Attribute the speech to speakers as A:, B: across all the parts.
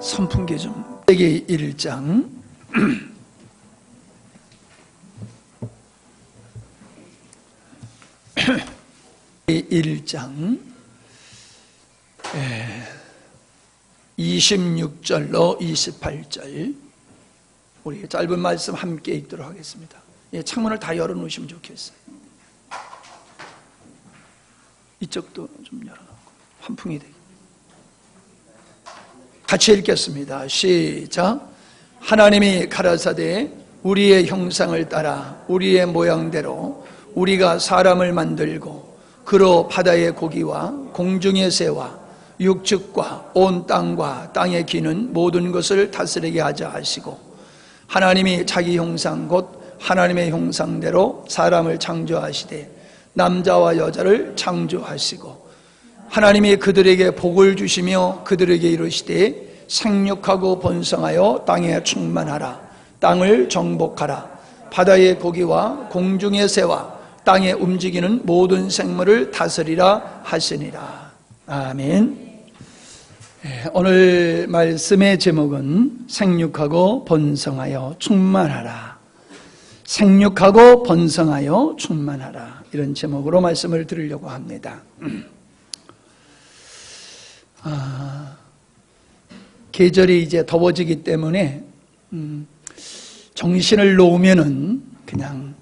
A: 선풍기 좀. 창세기 1장 1장 26절로 28절 우리 짧은 말씀 함께 읽도록 하겠습니다. 창문을 다 열어놓으시면 좋겠어요. 이쪽도 좀 열어놓고 환풍이 되게. 같이 읽겠습니다. 시작. 하나님이 가라사대 우리의 형상을 따라 우리의 모양대로 우리가 사람을 만들고 그로 바다의 고기와 공중의 새와 육축과 온 땅과 땅에 기는 모든 것을 다스리게 하자 하시고, 하나님이 자기 형상 곧 하나님의 형상대로 사람을 창조하시되 남자와 여자를 창조하시고, 하나님이 그들에게 복을 주시며 그들에게 이르시되 생육하고 번성하여 땅에 충만하라. 땅을 정복하라. 바다의 고기와 공중의 새와 땅에 움직이는 모든 생물을 다스리라 하시니라. 아멘. 오늘 말씀의 제목은 생육하고 번성하여 충만하라. 생육하고 번성하여 충만하라. 이런 제목으로 말씀을 드리려고 합니다. 계절이 이제 더워지기 때문에 정신을 놓으면은 그냥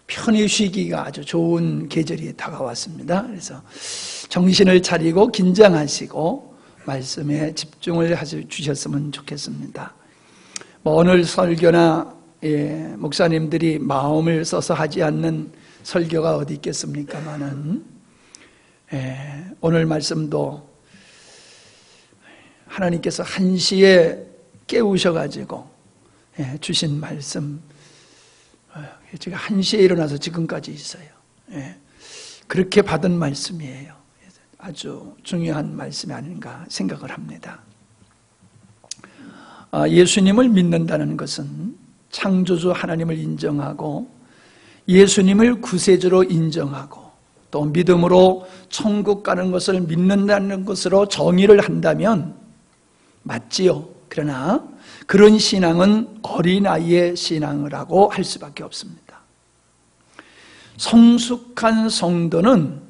A: 편히 쉬기가 아주 좋은 계절이 다가왔습니다. 그래서 정신을 차리고 긴장하시고 말씀에 집중을 해주셨으면 좋겠습니다. 오늘 설교나 목사님들이 마음을 써서 하지 않는 설교가 어디 있겠습니까마는 오늘 말씀도 하나님께서 1시에 깨우셔가지고 주신 말씀, 제가 1시에 일어나서 지금까지 있어요. 그렇게 받은 말씀이에요. 아주 중요한 말씀이 아닌가 생각을 합니다. 예수님을 믿는다는 것은 창조주 하나님을 인정하고 예수님을 구세주로 인정하고 또 믿음으로 천국 가는 것을 믿는다는 것으로 정의를 한다면 맞지요. 그러나 그런 신앙은 어린아이의 신앙이라고 할 수밖에 없습니다. 성숙한 성도는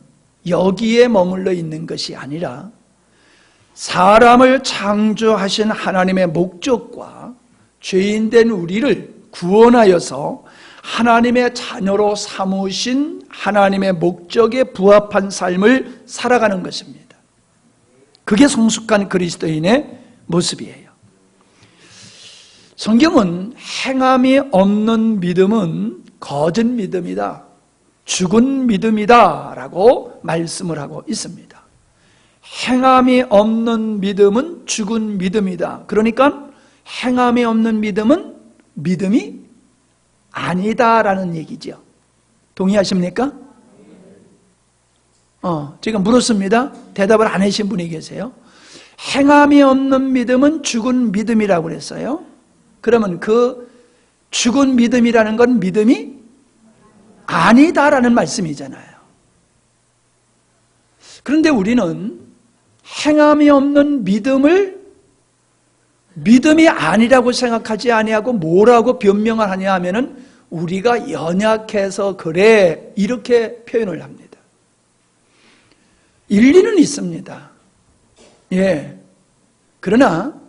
A: 여기에 머물러 있는 것이 아니라 사람을 창조하신 하나님의 목적과 죄인된 우리를 구원하여서 하나님의 자녀로 삼으신 하나님의 목적에 부합한 삶을 살아가는 것입니다. 그게 성숙한 그리스도인의 모습이에요. 성경은 행함이 없는 믿음은 거짓 믿음이다, 죽은 믿음이다 라고 말씀을 하고 있습니다. 행함이 없는 믿음은 죽은 믿음이다. 그러니까 행함이 없는 믿음은 믿음이 아니다라는 얘기죠. 동의하십니까? 제가 물었습니다. 대답을 안 하신 분이 계세요. 행함이 없는 믿음은 죽은 믿음이라고 그랬어요. 그러면 그 죽은 믿음이라는 건 믿음이 아니다라는 말씀이잖아요. 그런데 우리는 행함이 없는 믿음을 믿음이 아니라고 생각하지 아니하고 뭐라고 변명을 하냐 하면은 우리가 연약해서 그래 이렇게 표현을 합니다. 일리는 있습니다. 그러나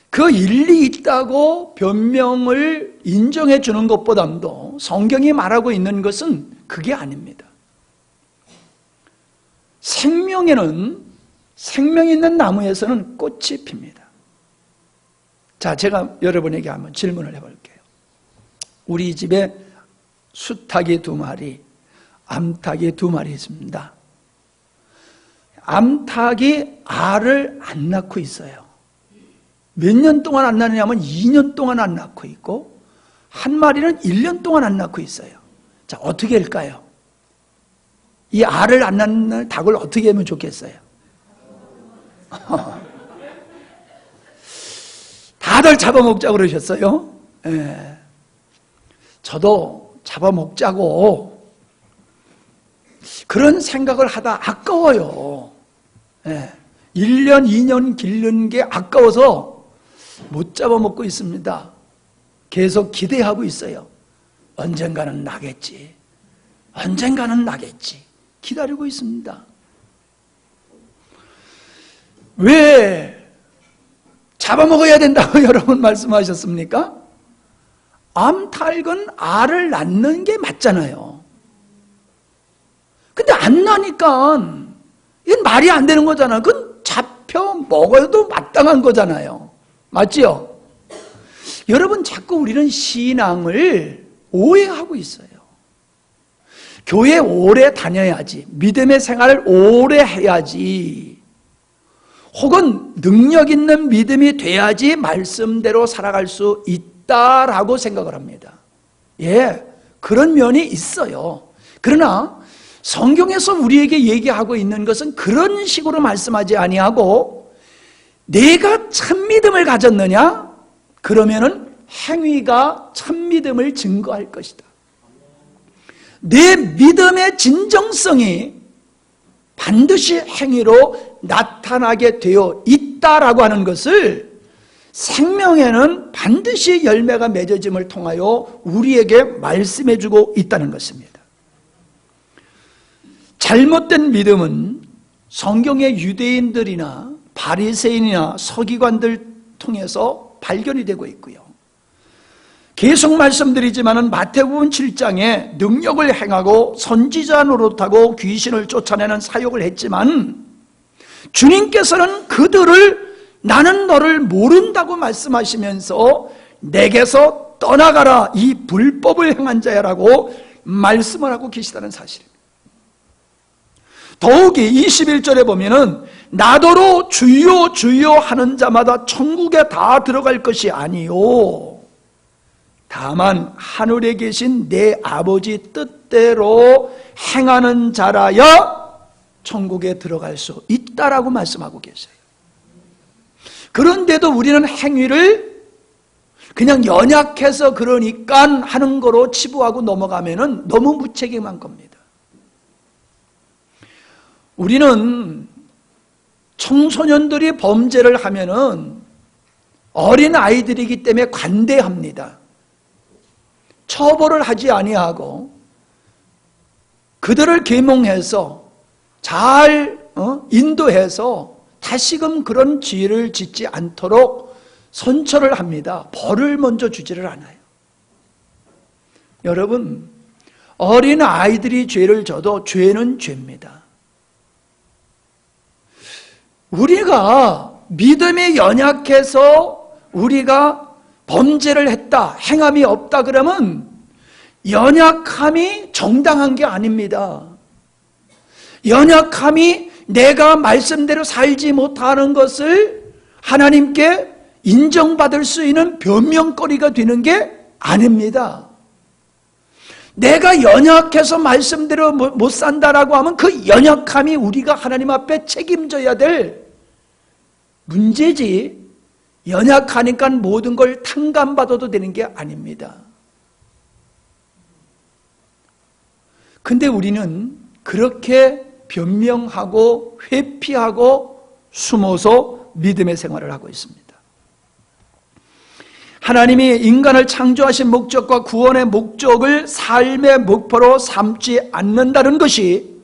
A: 그 일리 있다고 변명을 인정해 주는 것보다도 성경이 말하고 있는 것은 그게 아닙니다. 생명에는, 생명 있는 나무에서는 꽃이 핍니다. 자, 제가 여러분에게 한번 질문을 해볼게요. 우리 집에 수탉이 2마리, 암탉이 2마리 있습니다. 암탉이 알을 안 낳고 있어요. 몇 년 동안 안 낳느냐면 2년 동안 안 낳고 있고 한 마리는 1년 동안 안 낳고 있어요. 자, 어떻게 할까요? 이 알을 안 낳는 닭을 어떻게 하면 좋겠어요? 다들 잡아먹자고 그러셨어요. 저도 잡아먹자고 그런 생각을 하다 아까워요. 1년, 2년 기르는 게 아까워서 못 잡아먹고 있습니다. 계속 기대하고 있어요. 언젠가는 나겠지. 언젠가는 나겠지. 기다리고 있습니다. 왜 잡아먹어야 된다고 여러분 말씀하셨습니까? 암탉은 알을 낳는 게 맞잖아요. 근데 안 나니까 이건 말이 안 되는 거잖아요. 그건 잡혀 먹어도 마땅한 거잖아요. 맞지요? 여러분, 자꾸 우리는 신앙을 오해하고 있어요. 교회 오래 다녀야지, 믿음의 생활을 오래 해야지, 혹은 능력 있는 믿음이 돼야지 말씀대로 살아갈 수 있다라고 생각을 합니다. 예, 그런 면이 있어요. 그러나 성경에서 우리에게 얘기하고 있는 것은 그런 식으로 말씀하지 아니하고, 내가 참 믿음을 가졌느냐? 그러면은 행위가 참 믿음을 증거할 것이다. 내 믿음의 진정성이 반드시 행위로 나타나게 되어 있다라고 하는 것을 생명에는 반드시 열매가 맺어짐을 통하여 우리에게 말씀해 주고 있다는 것입니다. 잘못된 믿음은 성경의 유대인들이나 바리새인이나 서기관들 통해서 발견이 되고 있고요. 계속 말씀드리지만은 마태복음 7장에 능력을 행하고 선지자 노릇하고 귀신을 쫓아내는 사역을 했지만, 주님께서는 그들을 나는 너를 모른다고 말씀하시면서 내게서 떠나가라 이 불법을 행한 자야라고 말씀을 하고 계시다는 사실입니다. 더욱이 21절에 보면은 나더러 주여 주여 하는 자마다 천국에 다 들어갈 것이 아니요 다만 하늘에 계신 내 아버지 뜻대로 행하는 자라야 천국에 들어갈 수 있다라고 말씀하고 계세요. 그런데도 우리는 행위를 그냥 연약해서 그러니까 하는 거로 치부하고 넘어가면은 너무 무책임한 겁니다. 우리는 청소년들이 범죄를 하면은 어린 아이들이기 때문에 관대합니다. 처벌을 하지 아니하고 그들을 계몽해서 잘 인도해서 다시금 그런 죄를 짓지 않도록 선처를 합니다. 벌을 먼저 주지를 않아요. 여러분, 어린 아이들이 죄를 져도 죄는 죄입니다. 우리가 믿음이 연약해서 우리가 범죄를 했다, 행함이 없다 그러면 연약함이 정당한 게 아닙니다. 연약함이 내가 말씀대로 살지 못하는 것을 하나님께 인정받을 수 있는 변명거리가 되는 게 아닙니다. 내가 연약해서 말씀대로 못 산다라고 하면 그 연약함이 우리가 하나님 앞에 책임져야 될 문제지, 연약하니까 모든 걸 탕감받아도 되는 게 아닙니다. 근데 우리는 그렇게 변명하고 회피하고 숨어서 믿음의 생활을 하고 있습니다. 하나님이 인간을 창조하신 목적과 구원의 목적을 삶의 목표로 삼지 않는다는 것이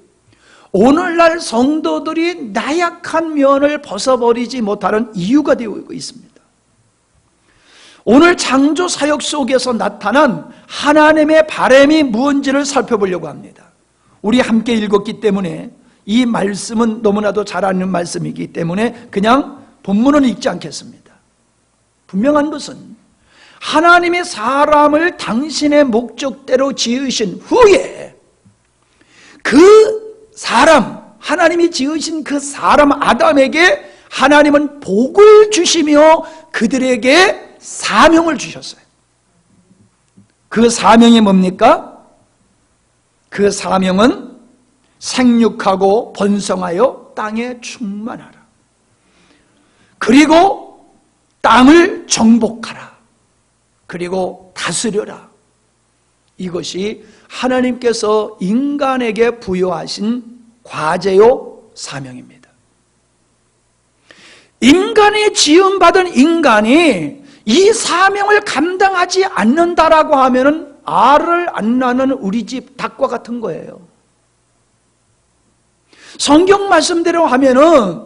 A: 오늘날 성도들이 나약한 면을 벗어버리지 못하는 이유가 되고 있습니다. 오늘 창조 사역 속에서 나타난 하나님의 바람이 무엇인지를 살펴보려고 합니다. 우리 함께 읽었기 때문에 이 말씀은 너무나도 잘 아는 말씀이기 때문에 그냥 본문은 읽지 않겠습니다. 분명한 것은 하나님의 사람을 당신의 목적대로 지으신 후에 그 사람, 하나님이 지으신 그 사람 아담에게 하나님은 복을 주시며 그들에게 사명을 주셨어요. 그 사명이 뭡니까? 그 사명은 생육하고 번성하여 땅에 충만하라. 그리고 땅을 정복하라. 그리고 다스려라. 이것이 하나님께서 인간에게 부여하신 과제요 사명입니다. 인간이 지음받은 인간이 이 사명을 감당하지 않는다라고 하면은 알을 안 낳는 우리 집 닭과 같은 거예요. 성경 말씀대로 하면은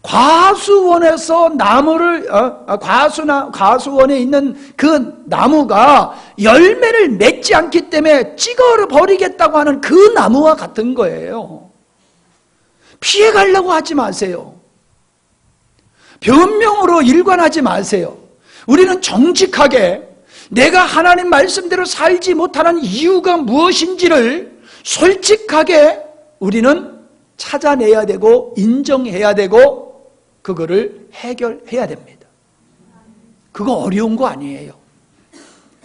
A: 과수원에서 과수원에 있는 그 나무가 열매를 맺지 않기 때문에 찍어 버리겠다고 하는 그 나무와 같은 거예요. 피해가려고 하지 마세요. 변명으로 일관하지 마세요. 우리는 정직하게 내가 하나님 말씀대로 살지 못하는 이유가 무엇인지를 솔직하게 우리는 찾아내야 되고 인정해야 되고 그거를 해결해야 됩니다. 그거 어려운 거 아니에요.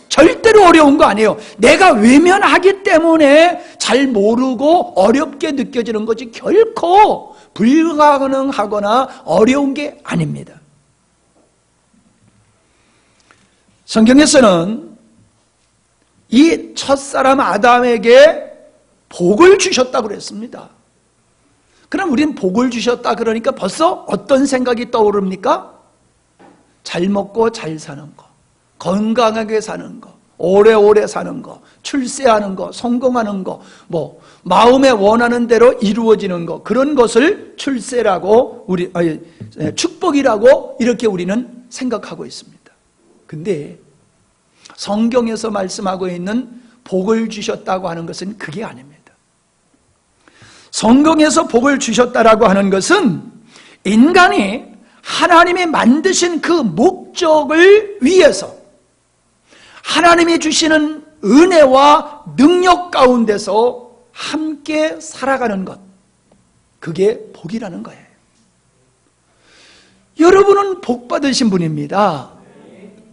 A: 절대로 어려운 거 아니에요. 내가 외면하기 때문에 잘 모르고 어렵게 느껴지는 거지 결코 불가능하거나 어려운 게 아닙니다. 성경에서는 이 첫사람 아담에게 복을 주셨다고 그랬습니다. 그럼 우린 복을 주셨다 그러니까 벌써 어떤 생각이 떠오릅니까? 잘 먹고 잘 사는 거, 건강하게 사는 거, 오래오래 사는 거, 출세하는 거, 성공하는 거, 마음에 원하는 대로 이루어지는 거, 그런 것을 축복이라고 이렇게 우리는 생각하고 있습니다. 근데 성경에서 말씀하고 있는 복을 주셨다고 하는 것은 그게 아닙니다. 성경에서 복을 주셨다라고 하는 것은 인간이 하나님이 만드신 그 목적을 위해서 하나님이 주시는 은혜와 능력 가운데서 함께 살아가는 것, 그게 복이라는 거예요. 여러분은 복 받으신 분입니다.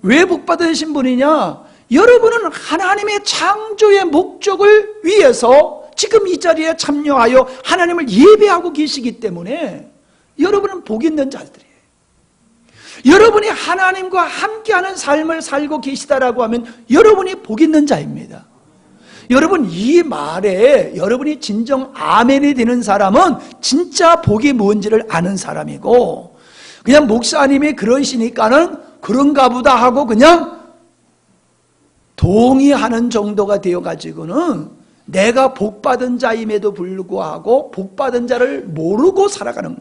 A: 왜 복 받으신 분이냐? 여러분은 하나님의 창조의 목적을 위해서 지금 이 자리에 참여하여 하나님을 예배하고 계시기 때문에 여러분은 복 있는 자들이에요. 여러분이 하나님과 함께하는 삶을 살고 계시다라고 하면 여러분이 복 있는 자입니다. 여러분, 이 말에 여러분이 진정 아멘이 되는 사람은 진짜 복이 뭔지를 아는 사람이고, 그냥 목사님이 그러시니까는 그런가 보다 하고 그냥 동의하는 정도가 되어가지고는 내가 복받은 자임에도 불구하고 복받은 자를 모르고 살아가는,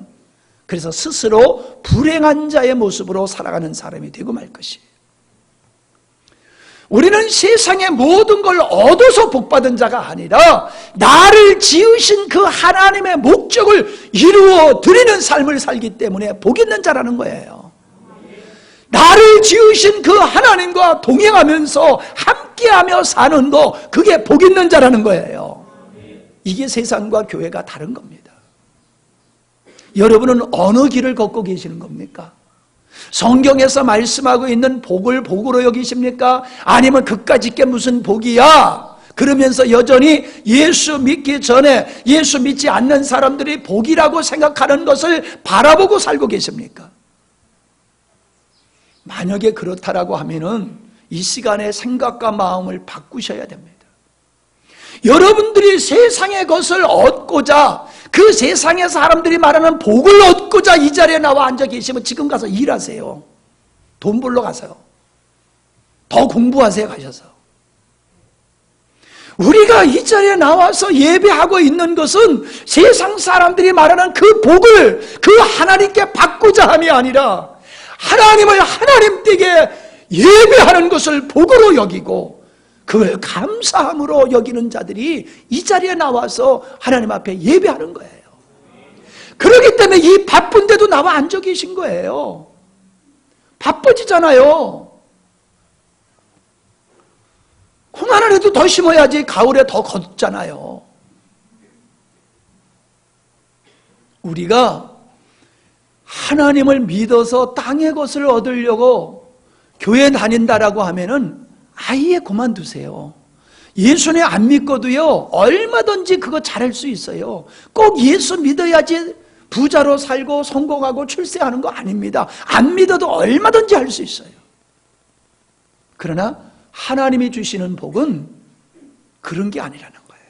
A: 그래서 스스로 불행한 자의 모습으로 살아가는 사람이 되고 말 것이에요. 우리는 세상의 모든 걸 얻어서 복받은 자가 아니라 나를 지으신 그 하나님의 목적을 이루어 드리는 삶을 살기 때문에 복 있는 자라는 거예요. 나를 지으신 그 하나님과 동행하면서 함께하며 사는 거, 그게 복 있는 자라는 거예요. 이게 세상과 교회가 다른 겁니다. 여러분은 어느 길을 걷고 계시는 겁니까? 성경에서 말씀하고 있는 복을 복으로 여기십니까? 아니면 그까짓 게 무슨 복이야? 그러면서 여전히 예수 믿기 전에 예수 믿지 않는 사람들이 복이라고 생각하는 것을 바라보고 살고 계십니까? 만약에 그렇다라고 하면은 이 시간에 생각과 마음을 바꾸셔야 됩니다. 여러분들이 세상의 것을 얻고자, 그 세상의 사람들이 말하는 복을 얻고자 이 자리에 나와 앉아 계시면 지금 가서 일하세요. 돈 벌러 가세요. 더 공부하세요, 가셔서. 우리가 이 자리에 나와서 예배하고 있는 것은 세상 사람들이 말하는 그 복을 그 하나님께 받고자 함이 아니라 하나님을 하나님께 예배하는 것을 복으로 여기고 그걸 감사함으로 여기는 자들이 이 자리에 나와서 하나님 앞에 예배하는 거예요. 그렇기 때문에 이 바쁜데도 나와 앉아 계신 거예요. 바빠지잖아요. 콩 하나라도 더 심어야지 가을에 더 걷잖아요. 우리가 하나님을 믿어서 땅의 것을 얻으려고 교회 다닌다라고 하면은 아예 그만두세요. 예수님 안 믿고도요, 얼마든지 그거 잘할 수 있어요. 꼭 예수 믿어야지 부자로 살고 성공하고 출세하는 거 아닙니다. 안 믿어도 얼마든지 할 수 있어요. 그러나 하나님이 주시는 복은 그런 게 아니라는 거예요.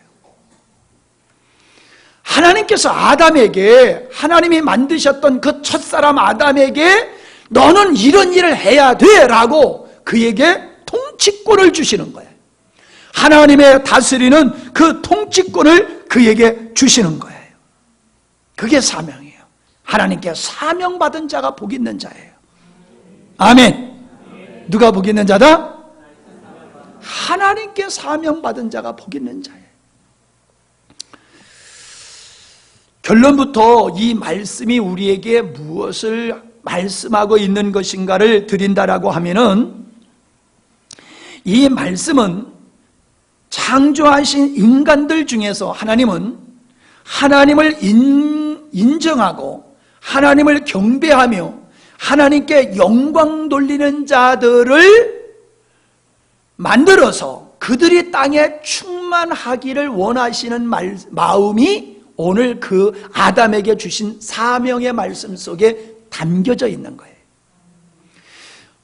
A: 하나님께서 아담에게, 하나님이 만드셨던 그 첫사람 아담에게 너는 이런 일을 해야 돼 라고 그에게 통치권을 주시는 거예요. 하나님의 다스리는 그 통치권을 그에게 주시는 거예요. 그게 사명이에요. 하나님께 사명받은 자가 복 있는 자예요. 아멘. 누가 복 있는 자다? 하나님께 사명받은 자가 복 있는 자예요. 결론부터 이 말씀이 우리에게 무엇을 말씀하고 있는 것인가를 드린다라고 하면은, 이 말씀은 창조하신 인간들 중에서 하나님은 하나님을 인정하고 하나님을 경배하며 하나님께 영광 돌리는 자들을 만들어서 그들이 땅에 충만하기를 원하시는 마음이 오늘 그 아담에게 주신 사명의 말씀 속에 담겨져 있는 거예요.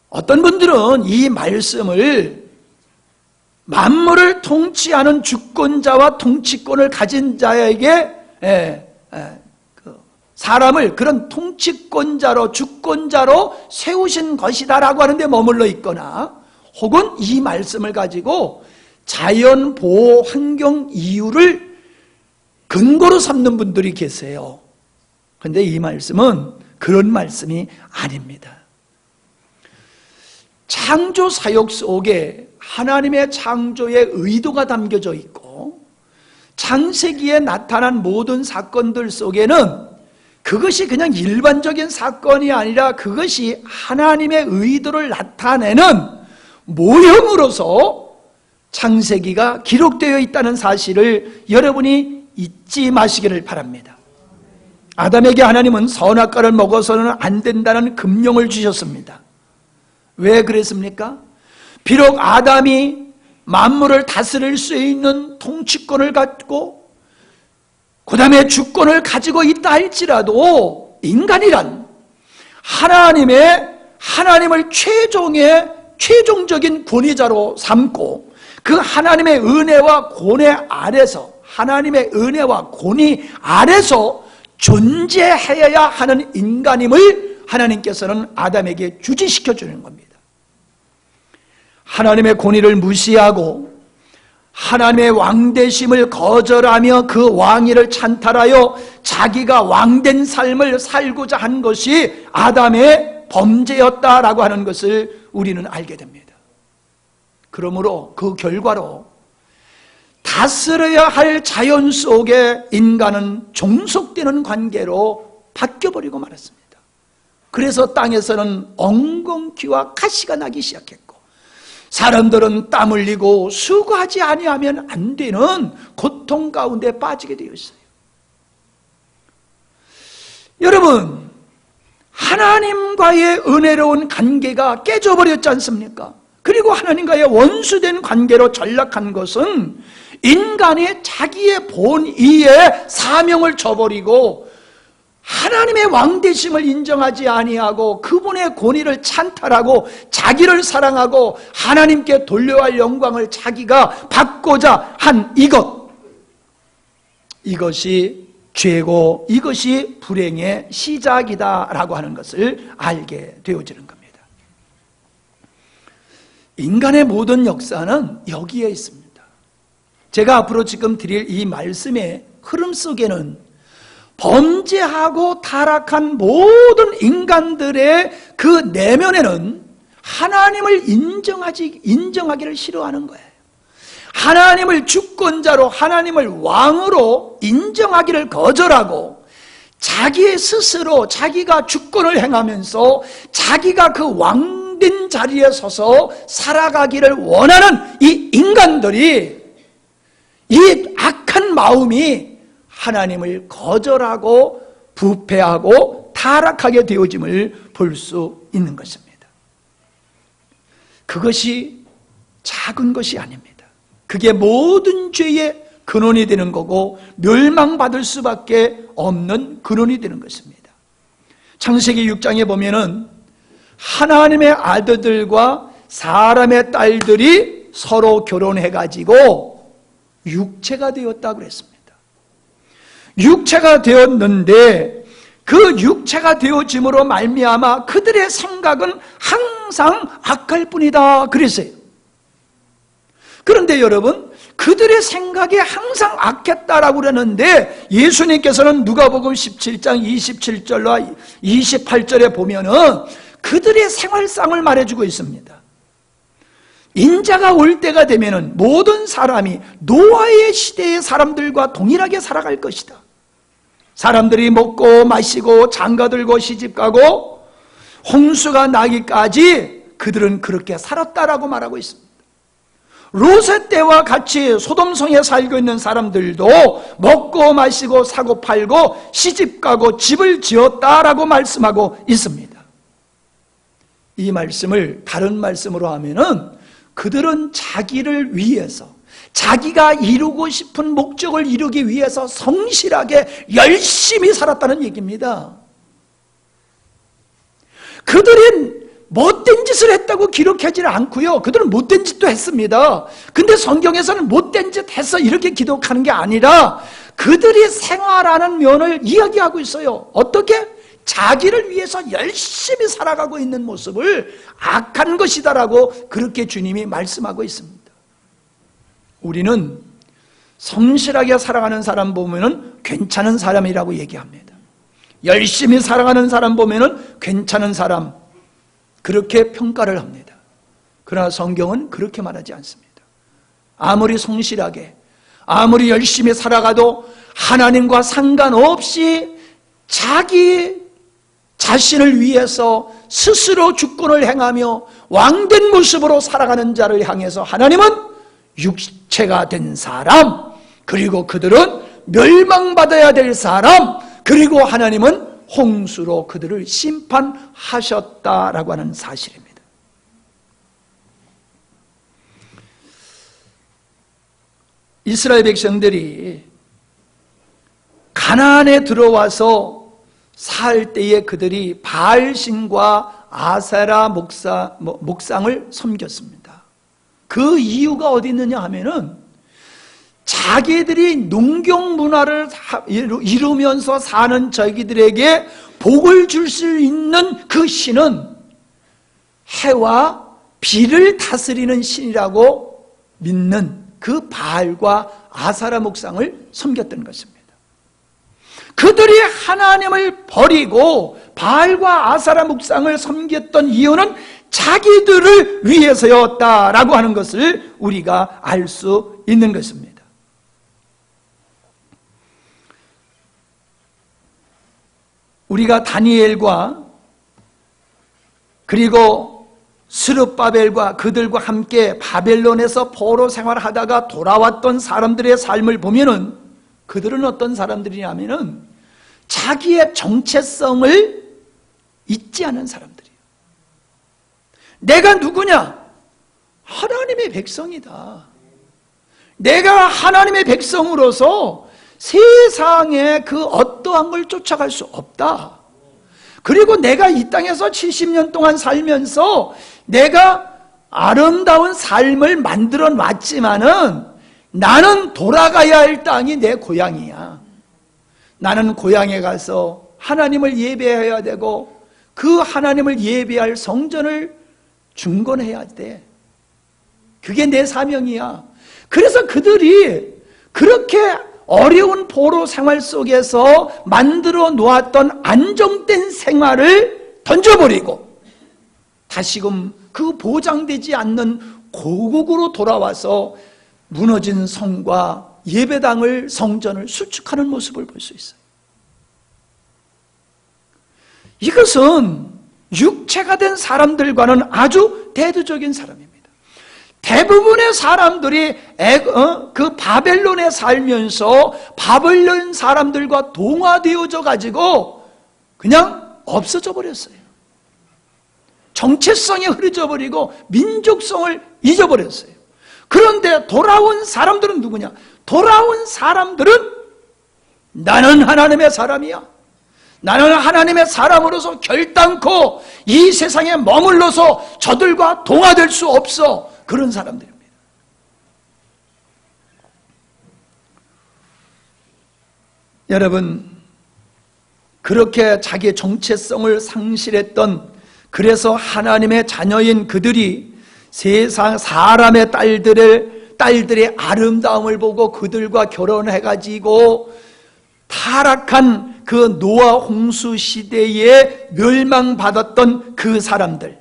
A: 어떤 분들은 이 말씀을 만물을 통치하는 주권자와 통치권을 가진 자에게 사람을 그런 통치권자로, 주권자로 세우신 것이다라고 하는데 머물러 있거나, 혹은 이 말씀을 가지고 자연 보호 환경 이유를 근거로 삼는 분들이 계세요. 그런데 이 말씀은 그런 말씀이 아닙니다. 창조 사역 속에 하나님의 창조의 의도가 담겨져 있고, 창세기에 나타난 모든 사건들 속에는 그것이 그냥 일반적인 사건이 아니라 그것이 하나님의 의도를 나타내는 모형으로서 창세기가 기록되어 있다는 사실을 여러분이 잊지 마시기를 바랍니다. 아담에게 하나님은 선악과를 먹어서는 안 된다는 금령을 주셨습니다. 왜 그랬습니까? 비록 아담이 만물을 다스릴 수 있는 통치권을 갖고 그 다음에 주권을 가지고 있다 할지라도, 인간이란 하나님을 최종적인 권위자로 삼고 그 하나님의 은혜와 권위 아래서, 하나님의 은혜와 권위 아래서 존재해야 하는 인간임을 하나님께서는 아담에게 주지시켜 주는 겁니다. 하나님의 권위를 무시하고 하나님의 왕되심을 거절하며 그 왕위를 찬탈하여 자기가 왕된 삶을 살고자 한 것이 아담의 범죄였다라고 하는 것을 우리는 알게 됩니다. 그러므로 그 결과로 다스려야 할 자연 속에 인간은 종속되는 관계로 바뀌어버리고 말았습니다. 그래서 땅에서는 엉겅퀴와 가시가 나기 시작했고, 사람들은 땀 흘리고 수고하지 아니하면 안 되는 고통 가운데 빠지게 되어 있어요. 여러분, 하나님과의 은혜로운 관계가 깨져버렸지 않습니까? 그리고 하나님과의 원수된 관계로 전락한 것은 인간이 자기의 본의의 사명을 저버리고 하나님의 왕되심을 인정하지 아니하고 그분의 권위를 찬탈하고 자기를 사랑하고 하나님께 돌려야 할 영광을 자기가 받고자 한 이것이 죄고 이것이 불행의 시작이다라고 하는 것을 알게 되어지는 겁니다. 인간의 모든 역사는 여기에 있습니다. 제가 앞으로 지금 드릴 이 말씀의 흐름 속에는 범죄하고 타락한 모든 인간들의 그 내면에는 하나님을 인정하기를 싫어하는 거예요. 하나님을 주권자로, 하나님을 왕으로 인정하기를 거절하고 자기 스스로 자기가 주권을 행하면서 자기가 그 왕된 자리에 서서 살아가기를 원하는 이 인간들이, 이 악한 마음이 하나님을 거절하고 부패하고 타락하게 되어짐을 볼 수 있는 것입니다. 그것이 작은 것이 아닙니다. 그게 모든 죄의 근원이 되는 거고 멸망받을 수밖에 없는 근원이 되는 것입니다. 창세기 6장에 보면은 하나님의 아들들과 사람의 딸들이 서로 결혼해가지고 육체가 되었다고 그랬습니다. 육체가 되었는데 그 육체가 되어짐으로 말미암아 그들의 생각은 항상 악할 뿐이다 그랬어요. 그런데 여러분, 그들의 생각이 항상 악했다라고 그러는데 예수님께서는 누가복음 17장 27절과 28절에 보면은 그들의 생활상을 말해주고 있습니다. 인자가 올 때가 되면은 모든 사람이 노아의 시대의 사람들과 동일하게 살아갈 것이다. 사람들이 먹고 마시고 장가들고 시집가고 홍수가 나기까지 그들은 그렇게 살았다라고 말하고 있습니다. 롯의 때와 같이 소돔성에 살고 있는 사람들도 먹고 마시고 사고 팔고 시집가고 집을 지었다라고 말씀하고 있습니다. 이 말씀을 다른 말씀으로 하면은 그들은 자기를 위해서, 자기가 이루고 싶은 목적을 이루기 위해서 성실하게 열심히 살았다는 얘기입니다. 그들은 못된 짓을 했다고 기록하지는 않고요. 그들은 못된 짓도 했습니다. 근데 성경에서는 못된 짓 했어 이렇게 기록하는 게 아니라 그들이 생활하는 면을 이야기하고 있어요. 어떻게? 자기를 위해서 열심히 살아가고 있는 모습을 악한 것이다라고 그렇게 주님이 말씀하고 있습니다. 우리는 성실하게 살아가는 사람 보면은 괜찮은 사람이라고 얘기합니다. 열심히 살아가는 사람 보면은 괜찮은 사람, 그렇게 평가를 합니다. 그러나 성경은 그렇게 말하지 않습니다. 아무리 성실하게, 아무리 열심히 살아가도 하나님과 상관없이 자기 자신을 위해서 스스로 주권을 행하며 왕된 모습으로 살아가는 자를 향해서 하나님은 육체가 된 사람, 그리고 그들은 멸망받아야 될 사람, 그리고 하나님은 홍수로 그들을 심판하셨다라고 하는 사실입니다. 이스라엘 백성들이 가나안에 들어와서 살 때에 그들이 바알신과 아세라 목상을 섬겼습니다. 그 이유가 어디 있느냐 하면은 자기들이 농경 문화를 이루면서 사는 자기들에게 복을 줄 수 있는 그 신은 해와 비를 다스리는 신이라고 믿는 그 바알과 아세라 목상을 섬겼던 것입니다. 그들이 하나님을 버리고 바알과 아세라 목상을 섬겼던 이유는 자기들을 위해서였다라고 하는 것을 우리가 알 수 있는 것입니다. 우리가 다니엘과 그리고 스룹바벨과 그들과 함께 바벨론에서 포로 생활하다가 돌아왔던 사람들의 삶을 보면은 그들은 어떤 사람들이냐면은 자기의 정체성을 잊지 않은 사람들이에요. 내가 누구냐? 하나님의 백성이다. 내가 하나님의 백성으로서 세상에 그 어떠한 걸 쫓아갈 수 없다. 그리고 내가 이 땅에서 70년 동안 살면서 내가 아름다운 삶을 만들어 놨지만은 나는 돌아가야 할 땅이 내 고향이야. 나는 고향에 가서 하나님을 예배해야 되고 그 하나님을 예배할 성전을 중건해야 돼. 그게 내 사명이야. 그래서 그들이 그렇게 어려운 포로 생활 속에서 만들어 놓았던 안정된 생활을 던져버리고 다시금 그 보장되지 않는 고국으로 돌아와서 무너진 성과 예배당을, 성전을 수축하는 모습을 볼 수 있어요. 이것은 육체가 된 사람들과는 아주 대두적인 사람입니다. 대부분의 사람들이 그 바벨론에 살면서 바벨론 사람들과 동화되어져 가지고 그냥 없어져 버렸어요. 정체성이 흐려져 버리고 민족성을 잊어버렸어요. 그런데 돌아온 사람들은 누구냐? 돌아온 사람들은 나는 하나님의 사람이야. 나는 하나님의 사람으로서 결단코 이 세상에 머물러서 저들과 동화될 수 없어. 그런 사람들입니다. 여러분, 그렇게 자기의 정체성을 상실했던, 그래서 하나님의 자녀인 그들이 세상 사람의 딸들의 아름다움을 보고 그들과 결혼해가지고 타락한 그 노아 홍수 시대에 멸망받았던 그 사람들,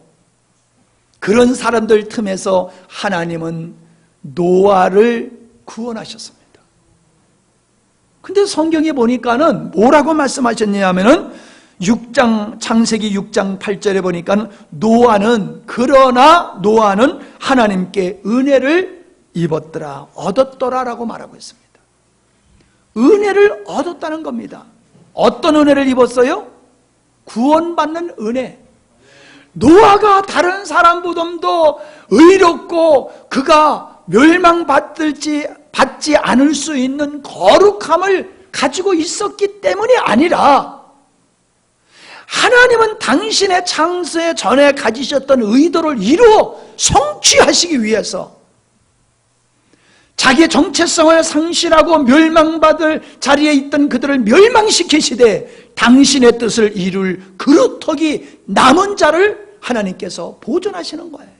A: 그런 사람들 틈에서 하나님은 노아를 구원하셨습니다. 근데 성경에 보니까는 뭐라고 말씀하셨냐면은 창세기 6장 8절에 보니까 그러나 노아는 하나님께 은혜를 입었더라, 얻었더라라고 말하고 있습니다. 은혜를 얻었다는 겁니다. 어떤 은혜를 입었어요? 구원받는 은혜. 노아가 다른 사람보다도 의롭고 그가 멸망받지 않을 수 있는 거룩함을 가지고 있었기 때문이 아니라, 하나님은 당신의 창세 전에 가지셨던 의도를 이루어 성취하시기 위해서 자기의 정체성을 상실하고 멸망받을 자리에 있던 그들을 멸망시키시되 당신의 뜻을 이룰 그루터기 남은 자를 하나님께서 보존하시는 거예요.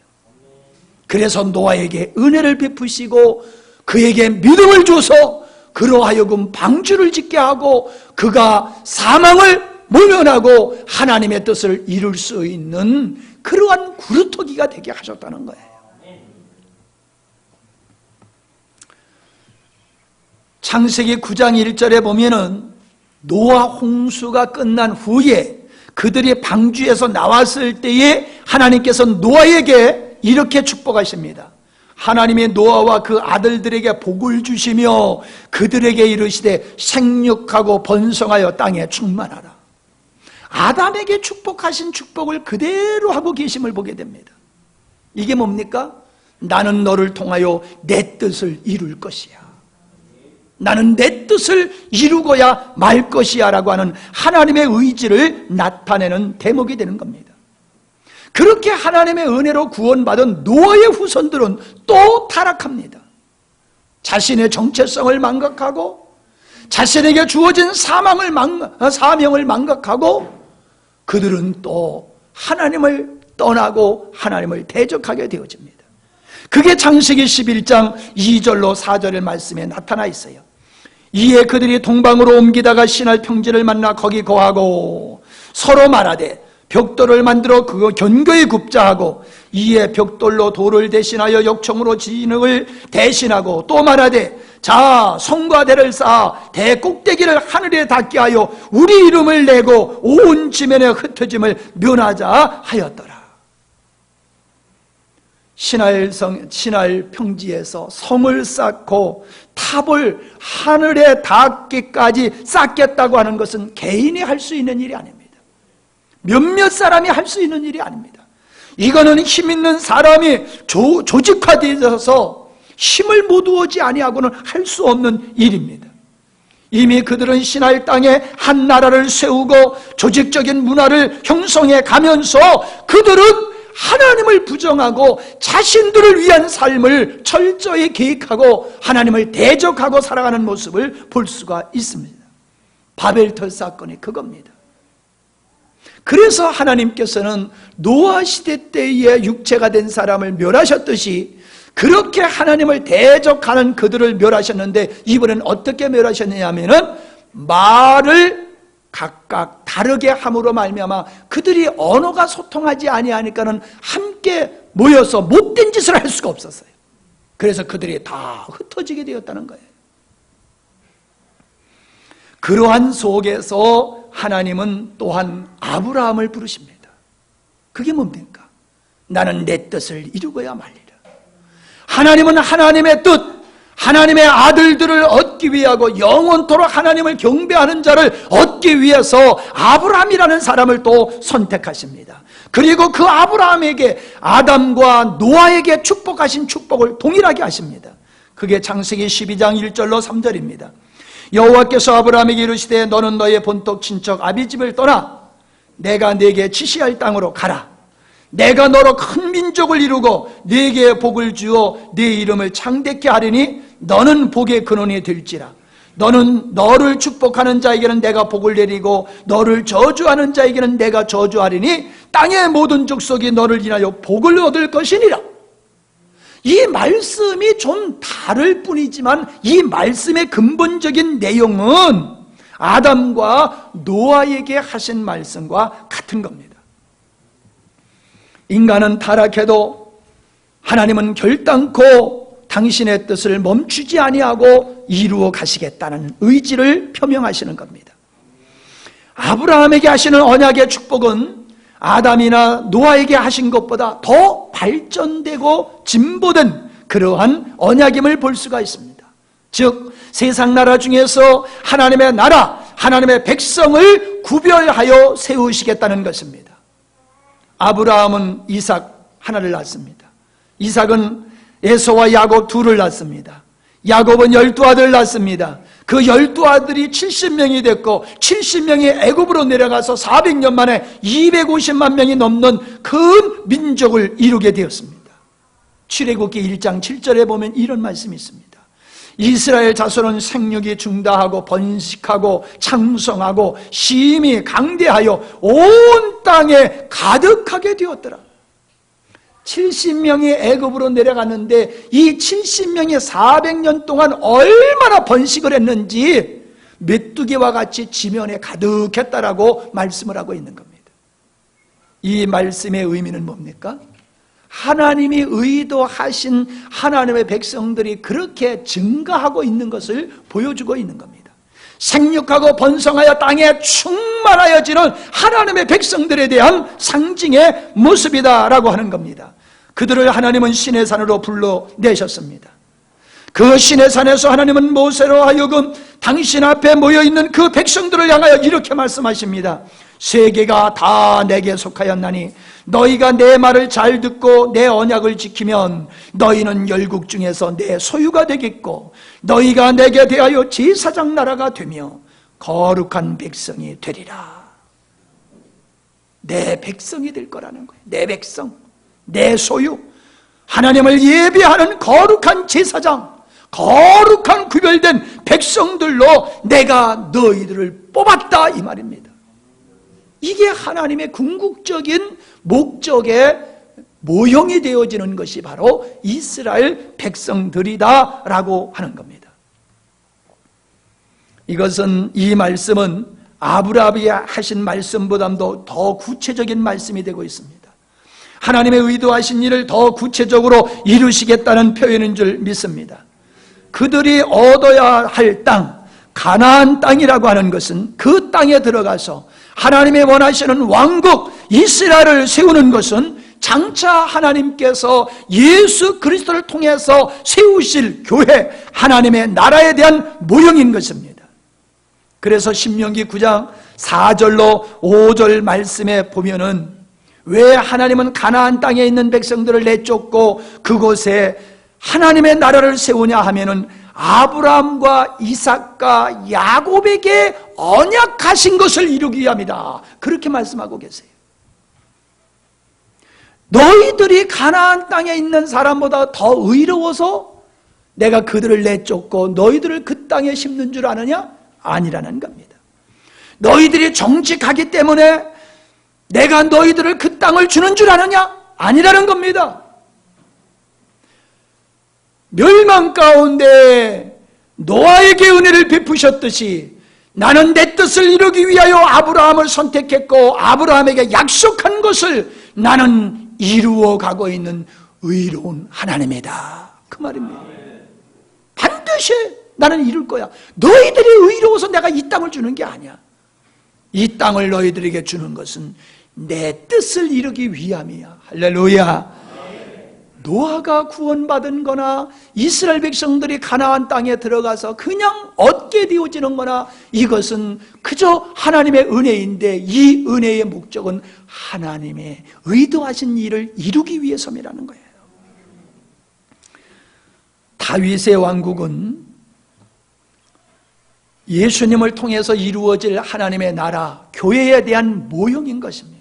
A: 그래서 노아에게 은혜를 베푸시고 그에게 믿음을 줘서 그로 하여금 방주를 짓게 하고 그가 사망을 모면하고 하나님의 뜻을 이룰 수 있는 그러한 구루터기가 되게 하셨다는 거예요. 창세기 9장 1절에 보면은 노아 홍수가 끝난 후에 그들이 방주에서 나왔을 때에 하나님께서 노아에게 이렇게 축복하십니다. 하나님의 노아와 그 아들들에게 복을 주시며 그들에게 이르시되 생육하고 번성하여 땅에 충만하라. 아담에게 축복하신 축복을 그대로 하고 계심을 보게 됩니다. 이게 뭡니까? 나는 너를 통하여 내 뜻을 이룰 것이야. 나는 내 뜻을 이루고야 말 것이야 라고 하는 하나님의 의지를 나타내는 대목이 되는 겁니다. 그렇게 하나님의 은혜로 구원받은 노아의 후손들은 또 타락합니다. 자신의 정체성을 망각하고 자신에게 주어진 사명을 망각하고 그들은 또 하나님을 떠나고 하나님을 대적하게 되어집니다. 그게 창세기 11장 2절로 4절의 말씀에 나타나 있어요. 이에 그들이 동방으로 옮기다가 신할 평지를 만나 거기 거하고 서로 말하되 벽돌을 만들어 그거 견고히 굽자 하고 이에 벽돌로 돌을 대신하여 역청으로 진흙을 대신하고 또 말하되 자 성과 대를 쌓아 대 꼭대기를 하늘에 닿게 하여 우리 이름을 내고 온 지면에 흩어짐을 면하자 하였더라. 신할 평지에서 성을 쌓고 탑을 하늘에 닿기까지 쌓겠다고 하는 것은 개인이 할 수 있는 일이 아닙니다. 몇몇 사람이 할 수 있는 일이 아닙니다. 이거는 힘 있는 사람이 조직화되어서 힘을 모두어지 아니하고는 할 수 없는 일입니다. 이미 그들은 신할 땅에 한 나라를 세우고 조직적인 문화를 형성해 가면서 그들은 하나님을 부정하고 자신들을 위한 삶을 철저히 계획하고 하나님을 대적하고 살아가는 모습을 볼 수가 있습니다. 바벨탑 사건이 그겁니다. 그래서 하나님께서는 노아 시대 때에 육체가 된 사람을 멸하셨듯이 그렇게 하나님을 대적하는 그들을 멸하셨는데 이번엔 어떻게 멸하셨느냐 하면은 말을 각각 다르게 함으로 말미암아 그들이 언어가 소통하지 아니하니까는 함께 모여서 못된 짓을 할 수가 없었어요. 그래서 그들이 다 흩어지게 되었다는 거예요. 그러한 속에서 하나님은 또한 아브라함을 부르십니다. 그게 뭡니까? 나는 내 뜻을 이루고야 말리라. 하나님은 하나님의 뜻, 하나님의 아들들을 얻기 위하고 영원토록 하나님을 경배하는 자를 얻기 위해서 아브라함이라는 사람을 또 선택하십니다. 그리고 그 아브라함에게 아담과 노아에게 축복하신 축복을 동일하게 하십니다. 그게 창세기 12장 1절로 3절입니다. 여호와께서 아브라함에게 이르시되 너는 너의 본토 친척 아비집을 떠나 내가 네게 지시할 땅으로 가라. 내가 너로 큰 민족을 이루고 네게 복을 주어 네 이름을 창대케 하리니 너는 복의 근원이 될지라. 너는 너를 축복하는 자에게는 내가 복을 내리고 너를 저주하는 자에게는 내가 저주하리니 땅의 모든 족속이 너를 인하여 복을 얻을 것이니라. 이 말씀이 좀 다를 뿐이지만 이 말씀의 근본적인 내용은 아담과 노아에게 하신 말씀과 같은 겁니다. 인간은 타락해도 하나님은 결단코 당신의 뜻을 멈추지 아니하고 이루어 가시겠다는 의지를 표명하시는 겁니다. 아브라함에게 하시는 언약의 축복은 아담이나 노아에게 하신 것보다 더 발전되고 진보된 그러한 언약임을 볼 수가 있습니다. 즉 세상 나라 중에서 하나님의 나라, 하나님의 백성을 구별하여 세우시겠다는 것입니다. 아브라함은 이삭 하나를 낳습니다. 이삭은 에서와 야곱 둘을 낳습니다. 야곱은 12아들을 낳습니다. 그 12아들이 70명이 됐고 70명이 애굽으로 내려가서 400년 만에 250만 명이 넘는 큰 민족을 이루게 되었습니다. 출애굽기 1장 7절에 보면 이런 말씀이 있습니다. 이스라엘 자손은 생육이 중다하고 번식하고 창성하고 심히 강대하여 온 땅에 가득하게 되었더라. 70명이 애굽으로 내려갔는데 이 70명이 400년 동안 얼마나 번식을 했는지 메뚜기와 같이 지면에 가득했다라고 말씀을 하고 있는 겁니다. 이 말씀의 의미는 뭡니까? 하나님이 의도하신 하나님의 백성들이 그렇게 증가하고 있는 것을 보여주고 있는 겁니다. 생육하고 번성하여 땅에 충만하여지는 하나님의 백성들에 대한 상징의 모습이다라고 하는 겁니다. 그들을 하나님은 신의 산으로 불러내셨습니다. 그 신의 산에서 하나님은 모세로 하여금 당신 앞에 모여있는 그 백성들을 향하여 이렇게 말씀하십니다. 세계가 다 내게 속하였나니 너희가 내 말을 잘 듣고 내 언약을 지키면 너희는 열국 중에서 내 소유가 되겠고 너희가 내게 대하여 제사장 나라가 되며 거룩한 백성이 되리라. 내 백성이 될 거라는 거예요. 내 백성, 내 소유, 하나님을 예배하는 거룩한 제사장, 거룩한 구별된 백성들로 내가 너희들을 뽑았다 이 말입니다. 이게 하나님의 궁극적인 목적의 모형이 되어지는 것이 바로 이스라엘 백성들이다라고 하는 겁니다. 이것은 이 말씀은 아브라함이 하신 말씀보다도 더 구체적인 말씀이 되고 있습니다. 하나님의 의도하신 일을 더 구체적으로 이루시겠다는 표현인 줄 믿습니다. 그들이 얻어야 할 땅, 가나안 땅이라고 하는 것은 그 땅에 들어가서 하나님의 원하시는 왕국 이스라엘을 세우는 것은 장차 하나님께서 예수 그리스도를 통해서 세우실 교회, 하나님의 나라에 대한 모형인 것입니다. 그래서 신명기 9장 4절로 5절 말씀에 보면은 왜 하나님은 가나안 땅에 있는 백성들을 내쫓고 그곳에 하나님의 나라를 세우냐 하면은 아브라함과 이삭과 야곱에게 언약하신 것을 이루기 위함이다. 그렇게 말씀하고 계세요. 너희들이 가나안 땅에 있는 사람보다 더 의로워서 내가 그들을 내쫓고 너희들을 그 땅에 심는 줄 아느냐? 아니라는 겁니다. 너희들이 정직하기 때문에 내가 너희들을 그 땅을 주는 줄 아느냐? 아니라는 겁니다. 멸망 가운데 노아에게 은혜를 베푸셨듯이 나는 내 뜻을 이루기 위하여 아브라함을 선택했고 아브라함에게 약속한 것을 나는 이루어 가고 있는 의로운 하나님이다. 그 말입니다. 반드시 나는 이룰 거야. 너희들이 의로워서 내가 이 땅을 주는 게 아니야. 이 땅을 너희들에게 주는 것은 내 뜻을 이루기 위함이야. 할렐루야. 노아가 구원받은 거나 이스라엘 백성들이 가나안 땅에 들어가서 그냥 얻게 되어지는 거나 이것은 그저 하나님의 은혜인데 이 은혜의 목적은 하나님의 의도하신 일을 이루기 위해서이라는 거예요. 다윗의 왕국은 예수님을 통해서 이루어질 하나님의 나라, 교회에 대한 모형인 것입니다.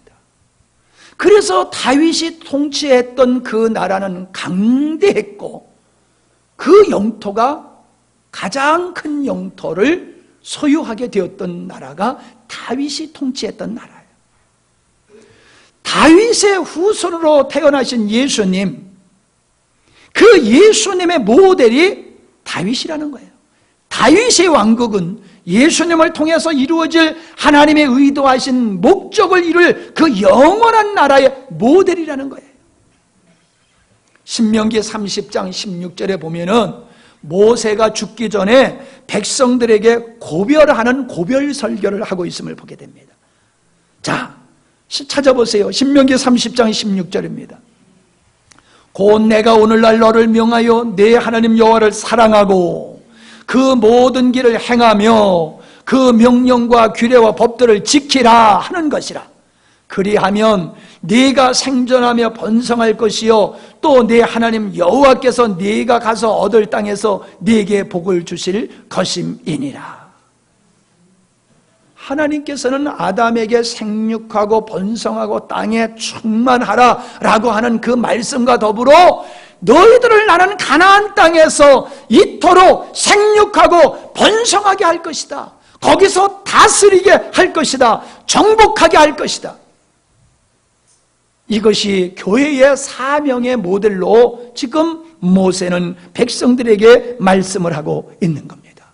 A: 그래서 다윗이 통치했던 그 나라는 강대했고 그 영토가 가장 큰 영토를 소유하게 되었던 나라가 다윗이 통치했던 나라예요. 다윗의 후손으로 태어나신 예수님, 그 예수님의 모델이 다윗이라는 거예요. 다윗의 왕국은 예수님을 통해서 이루어질 하나님의 의도하신 목적을 이룰 그 영원한 나라의 모델이라는 거예요. 신명기 30장 16절에 보면은 모세가 죽기 전에 백성들에게 고별하는 고별 설교를 하고 있음을 보게 됩니다. 자, 찾아보세요. 신명기 30장 16절입니다. 곧 내가 오늘날 너를 명하여 내 하나님 여호와를 사랑하고 그 모든 길을 행하며 그 명령과 규례와 법들을 지키라 하는 것이라. 그리하면 네가 생존하며 번성할 것이요 또 내 하나님 여호와께서 네가 가서 얻을 땅에서 네게 복을 주실 것임이니라. 하나님께서는 아담에게 생육하고 번성하고 땅에 충만하라 라고 하는 그 말씀과 더불어 너희들을 나는 가나안 땅에서 이토록 생육하고 번성하게 할 것이다. 거기서 다스리게 할 것이다. 정복하게 할 것이다. 이것이 교회의 사명의 모델로 지금 모세는 백성들에게 말씀을 하고 있는 겁니다.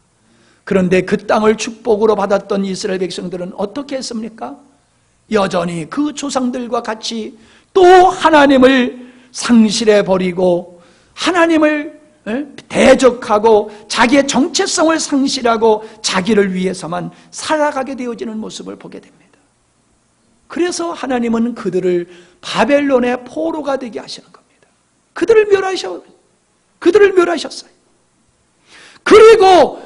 A: 그런데 그 땅을 축복으로 받았던 이스라엘 백성들은 어떻게 했습니까? 여전히 그 조상들과 같이 또 하나님을 상실해 버리고 하나님을 대적하고 자기의 정체성을 상실하고 자기를 위해서만 살아가게 되어지는 모습을 보게 됩니다. 그래서 하나님은 그들을 바벨론의 포로가 되게 하시는 겁니다. 그들을 멸하셨어요. 그리고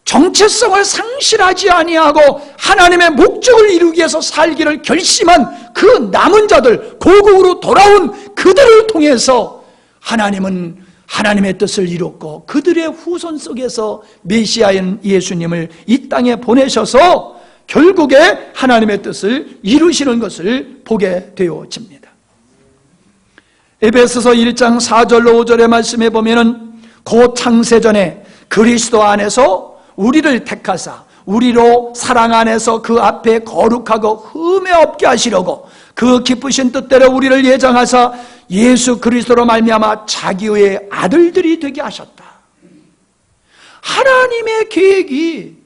A: 정체성을 상실하지 아니하고 하나님의 목적을 이루기 위해서 살기를 결심한 그 남은 자들, 고국으로 돌아온 그들을 통해서 하나님은 하나님의 뜻을 이뤘고 그들의 후손 속에서 메시아인 예수님을 이 땅에 보내셔서 결국에 하나님의 뜻을 이루시는 것을 보게 되어집니다. 에베소서 1장 4절로 5절의 말씀에 보면은 곧 창세전에 그리스도 안에서 우리를 택하사 우리로 사랑 안에서 그 앞에 거룩하고 흠에 없게 하시려고 그 기쁘신 뜻대로 우리를 예정하사 예수 그리스도로 말미암아 자기의 아들들이 되게 하셨다. 하나님의 계획이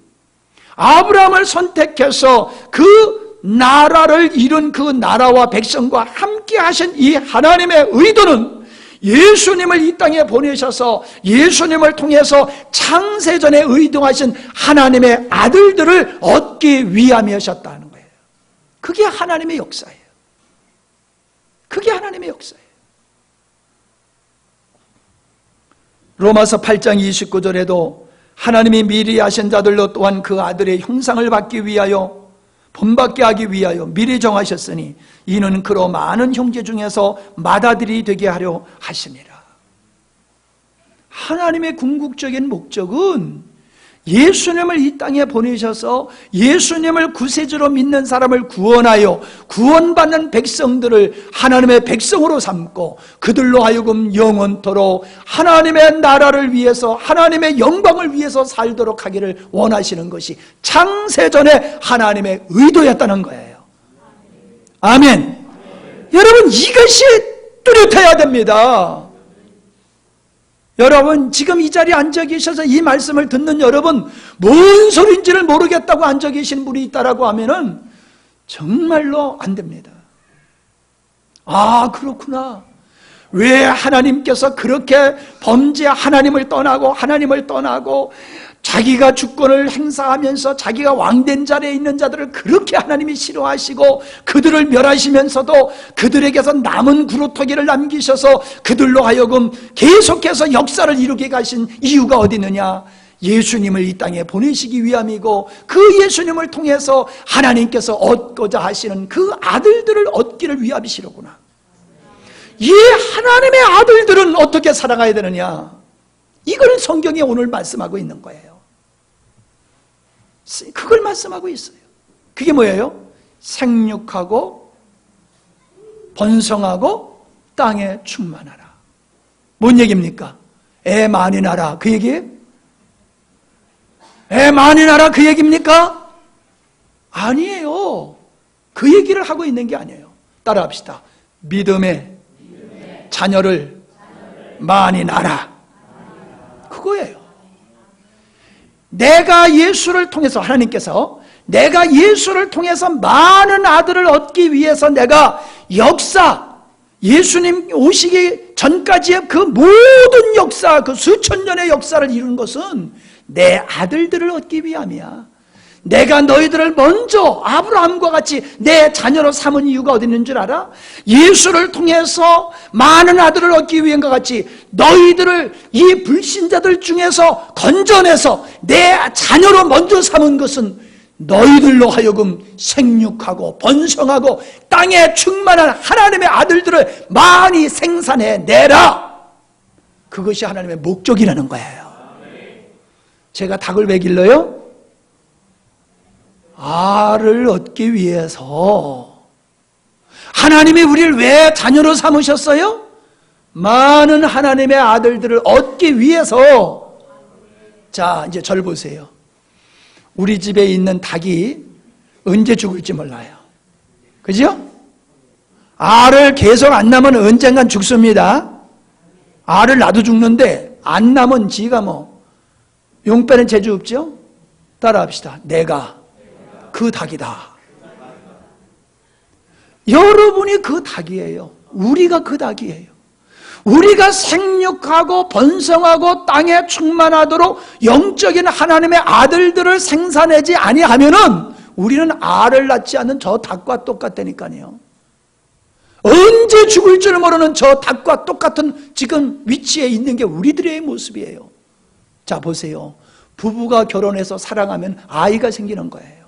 A: 아브라함을 선택해서 그 나라를 이룬 그 나라와 백성과 함께 하신 이 하나님의 의도는 예수님을 이 땅에 보내셔서 예수님을 통해서 창세전에 의도하신 하나님의 아들들을 얻기 위함이었다는 거예요. 그게 하나님의 역사예요. 그게 하나님의 역사예요. 로마서 8장 29절에도 하나님이 미리 하신 자들로 또한 그 아들의 형상을 받기 위하여 본받게 하기 위하여 미리 정하셨으니 이는 그로 많은 형제 중에서 맏아들이 되게 하려 하심이라. 하나님의 궁극적인 목적은 예수님을 이 땅에 보내셔서 예수님을 구세주로 믿는 사람을 구원하여 구원받는 백성들을 하나님의 백성으로 삼고 그들로 하여금 영원토록 하나님의 나라를 위해서 하나님의 영광을 위해서 살도록 하기를 원하시는 것이 창세전에 하나님의 의도였다는 거예요. 아멘. 여러분, 이것이 뚜렷해야 됩니다. 여러분, 지금 이 자리에 앉아 계셔서 이 말씀을 듣는 여러분, 뭔 소리인지를 모르겠다고 앉아 계신 분이 있다라고 하면은 정말로 안 됩니다. 아, 그렇구나. 왜 하나님께서 그렇게 범죄 하나님을 떠나고 자기가 주권을 행사하면서 자기가 왕된 자리에 있는 자들을 그렇게 하나님이 싫어하시고 그들을 멸하시면서도 그들에게서 남은 구루터기를 남기셔서 그들로 하여금 계속해서 역사를 이루게 가신 이유가 어디 있느냐? 예수님을 이 땅에 보내시기 위함이고 그 예수님을 통해서 하나님께서 얻고자 하시는 그 아들들을 얻기를 위함이시로구나. 이 하나님의 아들들은 어떻게 살아가야 되느냐? 이걸 성경이 오늘 말씀하고 있는 거예요. 그걸 말씀하고 있어요. 그게 뭐예요? 생육하고 번성하고 땅에 충만하라. 뭔 얘기입니까? 애 많이 낳아라. 그 얘기예요? 애 많이 낳아라 그 얘기입니까? 아니에요. 그 얘기를 하고 있는 게 아니에요. 따라합시다. 믿음의 자녀를 많이 낳아라. 그거예요. 내가 예수를 통해서, 하나님께서 내가 예수를 통해서 많은 아들을 얻기 위해서 내가 예수님 오시기 전까지의 그 모든 역사, 그 수천 년의 역사를 이룬 것은 내 아들들을 얻기 위함이야. 내가 너희들을 먼저 아브라함과 같이 내 자녀로 삼은 이유가 어디 있는 줄 알아? 예수를 통해서 많은 아들을 얻기 위함과 같이 너희들을 이 불신자들 중에서 건져내서 내 자녀로 먼저 삼은 것은 너희들로 하여금 생육하고 번성하고 땅에 충만한 하나님의 아들들을 많이 생산해내라. 그것이 하나님의 목적이라는 거예요. 제가 닭을 왜 길러요? 알을 얻기 위해서. 하나님이 우리를 왜 자녀로 삼으셨어요? 많은 하나님의 아들들을 얻기 위해서. 자, 이제 절 보세요. 우리 집에 있는 닭이 언제 죽을지 몰라요. 그죠? 알을 계속 안 낳으면 언젠간 죽습니다. 알을 낳아도 죽는데 안 낳으면 지가 용 빼는 재주 없죠? 따라합시다. 내가 그 닭이다. 여러분이 그 닭이에요. 우리가 그 닭이에요. 우리가 생육하고 번성하고 땅에 충만하도록 영적인 하나님의 아들들을 생산하지 아니하면은 우리는 알을 낳지 않는 저 닭과 똑같다니까요. 언제 죽을 줄 모르는 저 닭과 똑같은 지금 위치에 있는 게 우리들의 모습이에요. 자, 보세요. 부부가 결혼해서 사랑하면 아이가 생기는 거예요.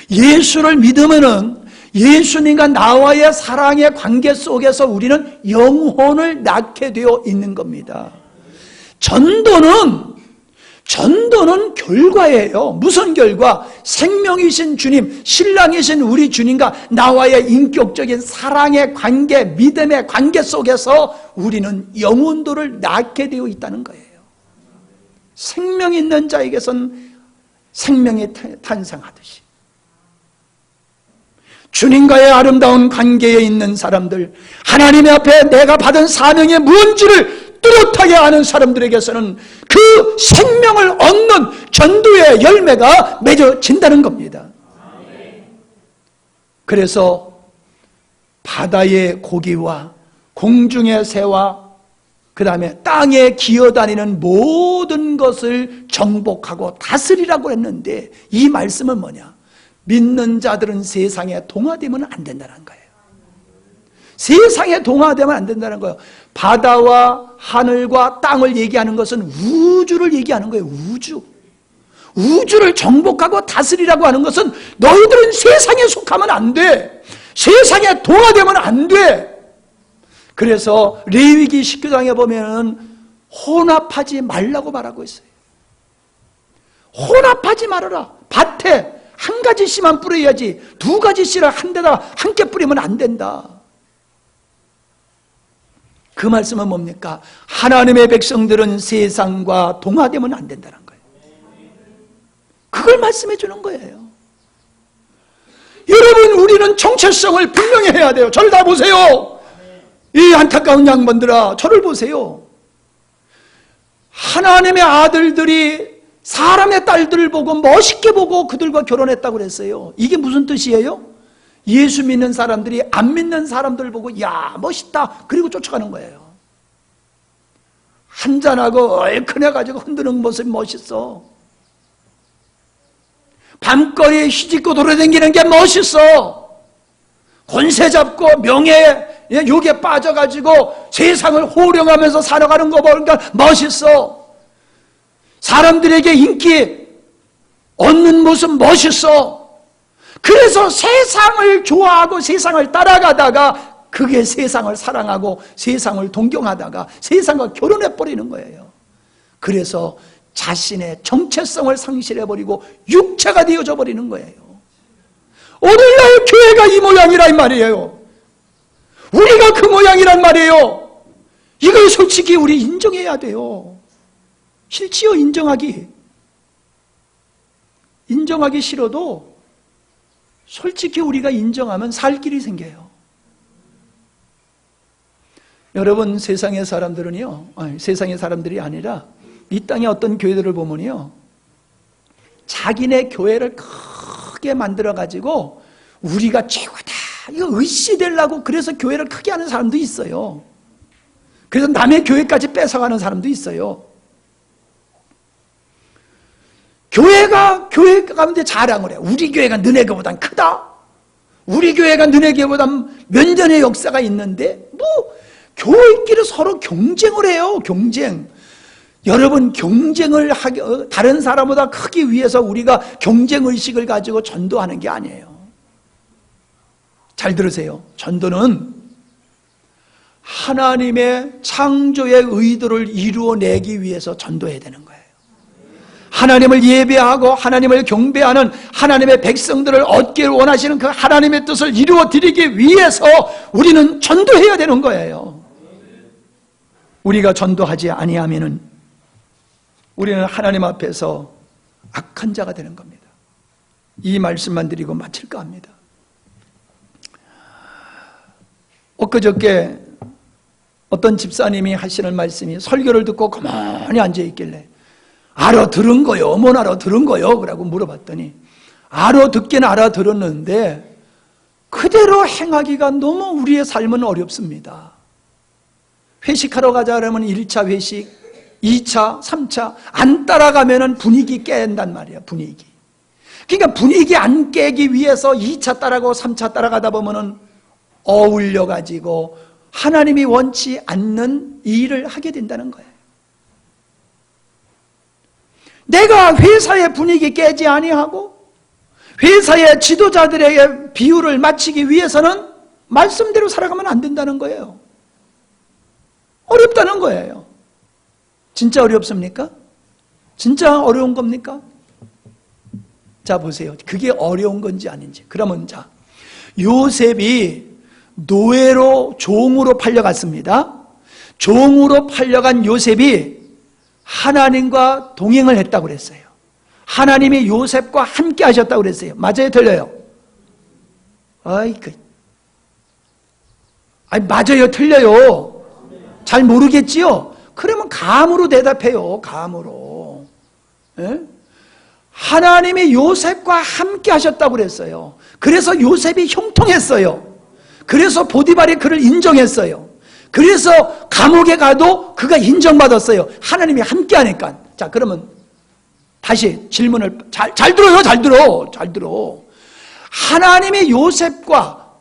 A: 예수를 믿으면은 예수님과 나와의 사랑의 관계 속에서 우리는 영혼을 낳게 되어 있는 겁니다. 전도는 결과예요. 무슨 결과? 생명이신 주님, 신랑이신 우리 주님과 나와의 인격적인 사랑의 관계, 믿음의 관계 속에서 우리는 영혼들을 낳게 되어 있다는 거예요. 생명 있는 자에게선 생명이 탄생하듯이 주님과의 아름다운 관계에 있는 사람들, 하나님의 앞에 내가 받은 사명이 뭔지를 뚜렷하게 아는 사람들에게서는 그 생명을 얻는 전도의 열매가 맺어진다는 겁니다. 그래서 바다의 고기와 공중의 새와 그 다음에 땅에 기어다니는 모든 것을 정복하고 다스리라고 했는데, 이 말씀은 뭐냐? 믿는 자들은 세상에 동화되면 안 된다는 거예요. 세상에 동화되면 안 된다는 거예요. 바다와 하늘과 땅을 얘기하는 것은 우주를 얘기하는 거예요. 우주를 정복하고 다스리라고 하는 것은 너희들은 세상에 속하면 안 돼. 세상에 동화되면 안 돼. 그래서 레위기 19장에 보면 혼합하지 말라고 말하고 있어요. 혼합하지 말아라. 밭에 한 가지 씨만 뿌려야지 두 가지 씨를 한 데다 함께 뿌리면 안 된다. 그 말씀은 뭡니까? 하나님의 백성들은 세상과 동화되면 안 된다는 거예요. 그걸 말씀해 주는 거예요. 여러분, 우리는 정체성을 분명히 해야 돼요. 저를 다 보세요. 이 안타까운 양반들아, 저를 보세요. 하나님의 아들들이 사람의 딸들을 보고 멋있게 보고 그들과 결혼했다고 그랬어요. 이게 무슨 뜻이에요? 예수 믿는 사람들이 안 믿는 사람들 보고 야 멋있다 그리고 쫓아가는 거예요. 한잔하고 얼큰해가지고 흔드는 모습이 멋있어. 밤거리에 휘짓고 돌아다니는 게 멋있어. 권세 잡고 명예에 욕에 빠져가지고 세상을 호령하면서 살아가는 거 보니까 멋있어. 사람들에게 인기 얻는 모습 멋있어. 그래서 세상을 좋아하고 세상을 따라가다가 그게 세상을 사랑하고 세상을 동경하다가 세상과 결혼해버리는 거예요. 그래서 자신의 정체성을 상실해버리고 육체가 되어져 버리는 거예요. 오늘날 교회가 이 모양이란 말이에요. 우리가 그 모양이란 말이에요. 이걸 솔직히 우리 인정해야 돼요. 싫지요, 인정하기. 인정하기 싫어도 솔직히 우리가 인정하면 살 길이 생겨요. 여러분, 세상의 사람들은요, 세상의 사람들이 아니라 이 땅의 어떤 교회들을 보면요, 자기네 교회를 크게 만들어가지고 우리가 최고다, 이거 의시되려고 그래서 교회를 크게 하는 사람도 있어요. 그래서 남의 교회까지 뺏어가는 사람도 있어요. 교회가 교회 가운데 자랑을 해요. 우리 교회가 너네 교회보단 크다. 우리 교회가 너네 교회보단 몇 년의 역사가 있는데 뭐 교회끼리 서로 경쟁을 해요. 경쟁. 여러분, 경쟁을 다른 사람보다 크기 위해서 우리가 경쟁의식을 가지고 전도하는 게 아니에요. 잘 들으세요. 전도는 하나님의 창조의 의도를 이루어내기 위해서 전도해야 되는 거예요. 하나님을 예배하고 하나님을 경배하는 하나님의 백성들을 얻기를 원하시는 그 하나님의 뜻을 이루어드리기 위해서 우리는 전도해야 되는 거예요. 우리가 전도하지 아니하면은 우리는 하나님 앞에서 악한 자가 되는 겁니다. 이 말씀만 드리고 마칠까 합니다. 엊그저께 어떤 집사님이 하시는 말씀이, 설교를 듣고 가만히 앉아있길래 알아들은 거요? 못 알아들은 거요? 그러고 물어봤더니 알아듣긴 알아들었는데 그대로 행하기가 너무 우리의 삶은 어렵습니다. 회식하러 가자 그러면 1차 회식, 2차, 3차 안 따라가면 분위기 깬단 말이에요. 분위기. 그러니까 분위기 안 깨기 위해서 2차 따라가고 3차 따라가다 보면은 어울려가지고 하나님이 원치 않는 일을 하게 된다는 거예요. 내가 회사의 분위기 깨지 아니하고 회사의 지도자들에게 비유를 맞추기 위해서는 말씀대로 살아가면 안 된다는 거예요. 어렵다는 거예요. 진짜 어렵습니까? 진짜 어려운 겁니까? 자, 보세요. 그게 어려운 건지 아닌지. 그러면 자, 요셉이 노예로, 종으로 팔려갔습니다. 종으로 팔려간 요셉이 하나님과 동행을 했다고 그랬어요. 하나님이 요셉과 함께 하셨다고 그랬어요. 맞아요? 틀려요? 맞아요? 틀려요? 잘 모르겠지요? 그러면 감으로 대답해요. 감으로. 예? 하나님이 요셉과 함께 하셨다고 그랬어요. 그래서 요셉이 형통했어요. 그래서 보디발이 그를 인정했어요. 그래서 감옥에 가도 그가 인정받았어요. 하나님이 함께 하니까. 자, 그러면 다시 질문을 잘 들어요. 잘 들어. 하나님의 요셉과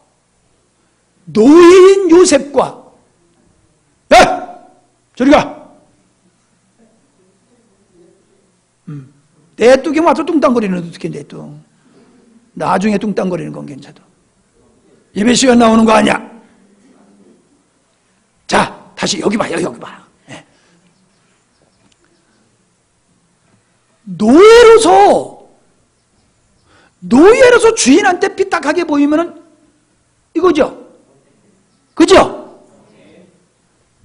A: 노예인 요셉과, 야! 저리 가! 내뚱이 와서 뚱땅거리는 어떻게 내뚱. 나중에 뚱땅거리는 건 괜찮아. 예배 시간 나오는 거 아니야? 자, 다시 여기 봐. 네. 노예로서 주인한테 삐딱하게 보이면은 이거죠? 그죠?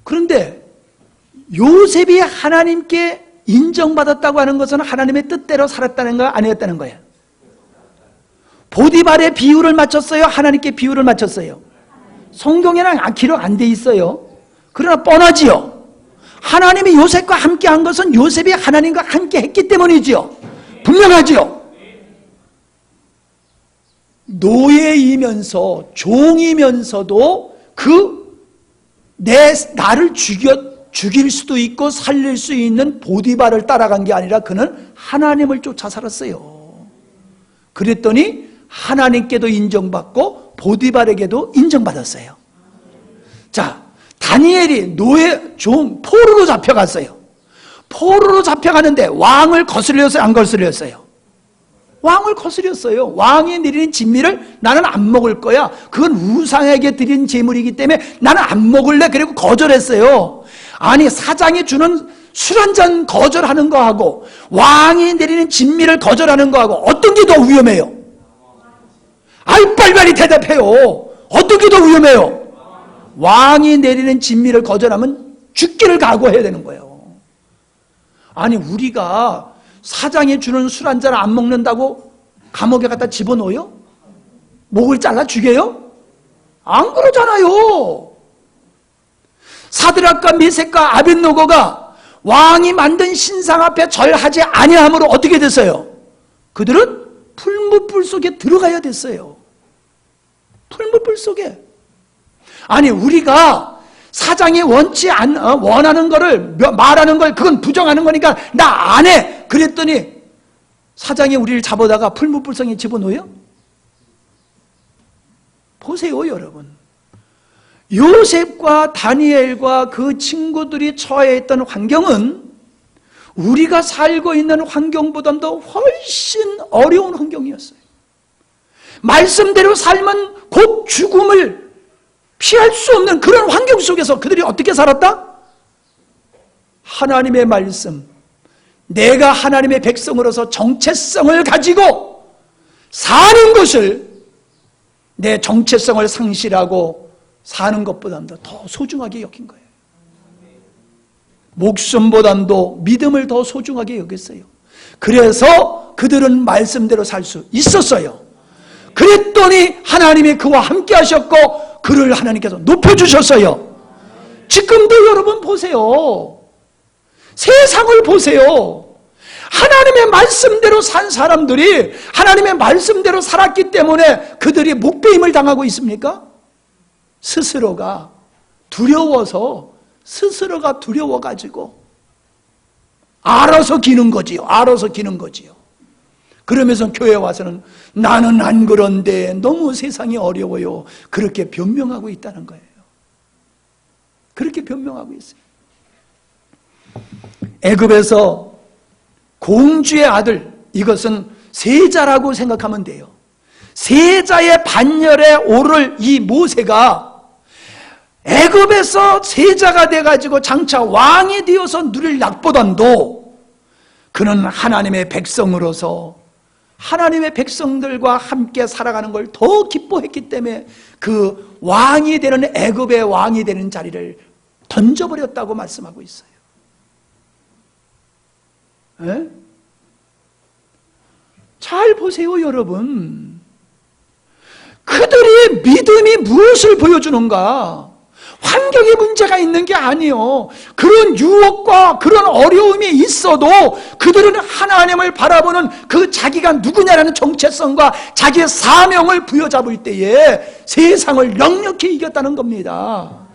A: 그런데 요셉이 하나님께 인정받았다고 하는 것은 하나님의 뜻대로 살았다는 거 아니었다는 거예요. 보디발의 비유를 맞췄어요? 하나님께 비유를 맞췄어요? 성경에는 기록 안 돼 있어요. 그러나 뻔하지요. 하나님이 요셉과 함께 한 것은 요셉이 하나님과 함께 했기 때문이지요. 분명하지요. 노예이면서 종이면서도 나를 죽일 수도 있고 살릴 수 있는 보디발을 따라간 게 아니라 그는 하나님을 쫓아 살았어요. 그랬더니 하나님께도 인정받고 보디발에게도 인정받았어요. 자, 다니엘이 포로로 잡혀갔어요. 포로로 잡혀가는데 왕을 거스렸어요? 안 거스렸어요? 왕을 거스렸어요. 왕이 내리는 진미를 나는 안 먹을 거야. 그건 우상에게 드린 제물이기 때문에 나는 안 먹을래. 그리고 거절했어요. 아니, 사장이 주는 술 한 잔 거절하는 거하고 왕이 내리는 진미를 거절하는 거하고 어떤 게 더 위험해요? 빨리빨리 대답해요. 어떤 게 더 위험해요? 왕이 내리는 진미를 거절하면 죽기를 각오해야 되는 거예요. 아니, 우리가 사장이 주는 술 한 잔 안 먹는다고 감옥에 갖다 집어넣어요? 목을 잘라 죽여요? 안 그러잖아요. 사드락과 메섹과 아벳노고가 왕이 만든 신상 앞에 절하지 아니함으로 어떻게 됐어요? 그들은 풀무불 속에 들어가야 됐어요. 풀무불 속에. 아니, 우리가 사장이 원하는 거를 말하는 걸 그건 부정하는 거니까 나 안 해. 그랬더니 사장이 우리를 잡아다가 풀무불성에 집어넣어요? 보세요, 여러분. 요셉과 다니엘과 그 친구들이 처해 있던 환경은 우리가 살고 있는 환경보다도 훨씬 어려운 환경이었어요. 말씀대로 살면 곧 죽음을 피할 수 없는 그런 환경 속에서 그들이 어떻게 살았다? 하나님의 말씀, 내가 하나님의 백성으로서 정체성을 가지고 사는 것을 내 정체성을 상실하고 사는 것보다도 더 소중하게 여긴 거예요. 목숨보다도 믿음을 더 소중하게 여겼어요. 그래서 그들은 말씀대로 살 수 있었어요. 그랬더니 하나님이 그와 함께 하셨고 그를 하나님께서 높여주셨어요. 지금도 여러분 보세요. 세상을 보세요. 하나님의 말씀대로 산 사람들이 하나님의 말씀대로 살았기 때문에 그들이 목배임을 당하고 있습니까? 스스로가 두려워서, 스스로가 두려워가지고 알아서 기는 거지요. 알아서 기는 거지요. 그러면서 교회 와서는 나는 안 그런데 너무 세상이 어려워요. 그렇게 변명하고 있다는 거예요. 그렇게 변명하고 있어요. 애굽에서 공주의 아들, 이것은 세자라고 생각하면 돼요. 세자의 반열에 오를 이 모세가 애굽에서 세자가 돼가지고 장차 왕이 되어서 누릴 낙보단도 그는 하나님의 백성으로서 하나님의 백성들과 함께 살아가는 걸 더 기뻐했기 때문에 그 왕이 되는, 애굽의 왕이 되는 자리를 던져버렸다고 말씀하고 있어요. 에? 잘 보세요, 여러분. 그들의 믿음이 무엇을 보여주는가? 환경에 문제가 있는 게 아니에요. 그런 유혹과 그런 어려움이 있어도 그들은 하나님을 바라보는 그 자기가 누구냐라는 정체성과 자기의 사명을 부여잡을 때에 세상을 넉넉히 이겼다는 겁니다.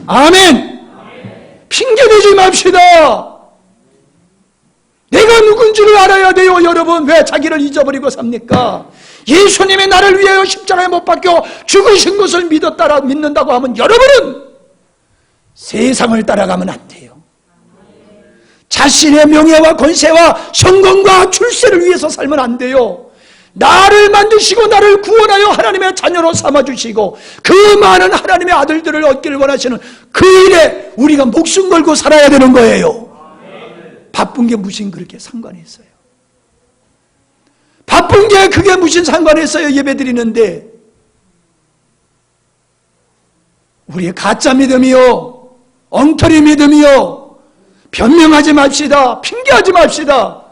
A: 아멘. 핑계대지 맙시다. 내가 누군지를 알아야 돼요. 여러분, 왜 자기를 잊어버리고 삽니까? 예수님이 나를 위하여 십자가에 못 박혀 죽으신 것을 믿는다고 하면 여러분은 세상을 따라가면 안 돼요. 자신의 명예와 권세와 성공과 출세를 위해서 살면 안 돼요. 나를 만드시고 나를 구원하여 하나님의 자녀로 삼아주시고 그 많은 하나님의 아들들을 얻기를 원하시는 그 일에 우리가 목숨 걸고 살아야 되는 거예요. 바쁜 게 무슨 그렇게 상관이 있어요? 바쁜 게 그게 무슨 상관이 있어요? 예배 드리는데. 우리의 가짜 믿음이요, 엉터리 믿음이요, 변명하지 맙시다. 핑계하지 맙시다.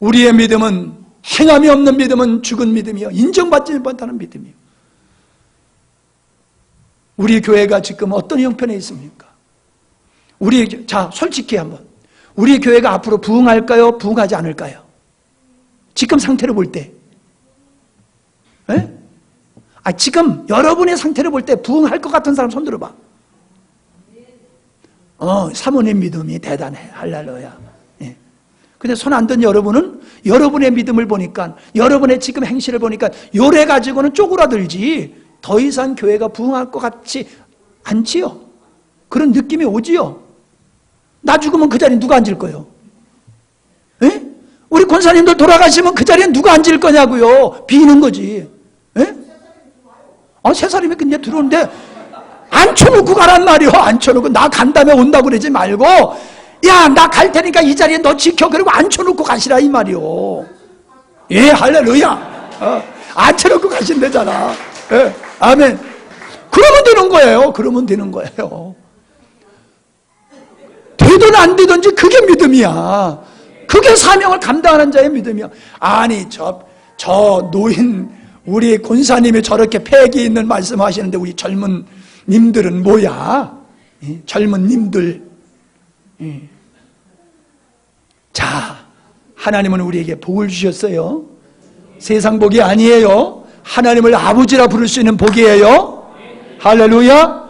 A: 우리의 믿음은, 행함이 없는 믿음은 죽은 믿음이요, 인정받지 못하는 믿음이요. 우리 교회가 지금 어떤 형편에 있습니까? 자, 솔직히 한번, 우리 교회가 앞으로 부흥할까요? 부흥하지 않을까요? 지금 상태를 볼 때. 에? 지금 여러분의 상태를 볼 때 부흥할 것 같은 사람 손 들어봐. 사모님 믿음이 대단해. 할렐루야. 예. 근데 손 안 든 여러분은 여러분의 믿음을 보니까, 여러분의 지금 행실을 보니까 요래 가지고는 쪼그라들지 더 이상 교회가 부흥할 것 같지 않지요? 그런 느낌이 오지요? 나 죽으면 그 자리에 누가 앉을 거예요? 에? 우리 권사님들 돌아가시면 그 자리에 누가 앉을 거냐고요? 비는 거지. 에? 세 사람이 그냥 들어오는데 앉혀놓고 가란 말이요. 앉혀놓고 나 간다음에 온다고 그러지 말고, 야, 나 갈 테니까 이 자리에 너 지켜. 그리고 앉혀놓고 가시라 이 말이요. 예, 할렐루야. 앉혀놓고 가신대잖아. 예, 아멘. 그러면 되는 거예요. 그러면 되는 거예요. 돼야 되든 안 되든지 그게 믿음이야. 그게 사명을 감당하는 자의 믿음이야. 아니 저 노인 우리 권사님이 저렇게 패기 있는 말씀하시는데 우리 젊은 님들은 뭐야? 젊은 님들. 자, 하나님은 우리에게 복을 주셨어요. 세상 복이 아니에요. 하나님을 아버지라 부를 수 있는 복이에요. 할렐루야.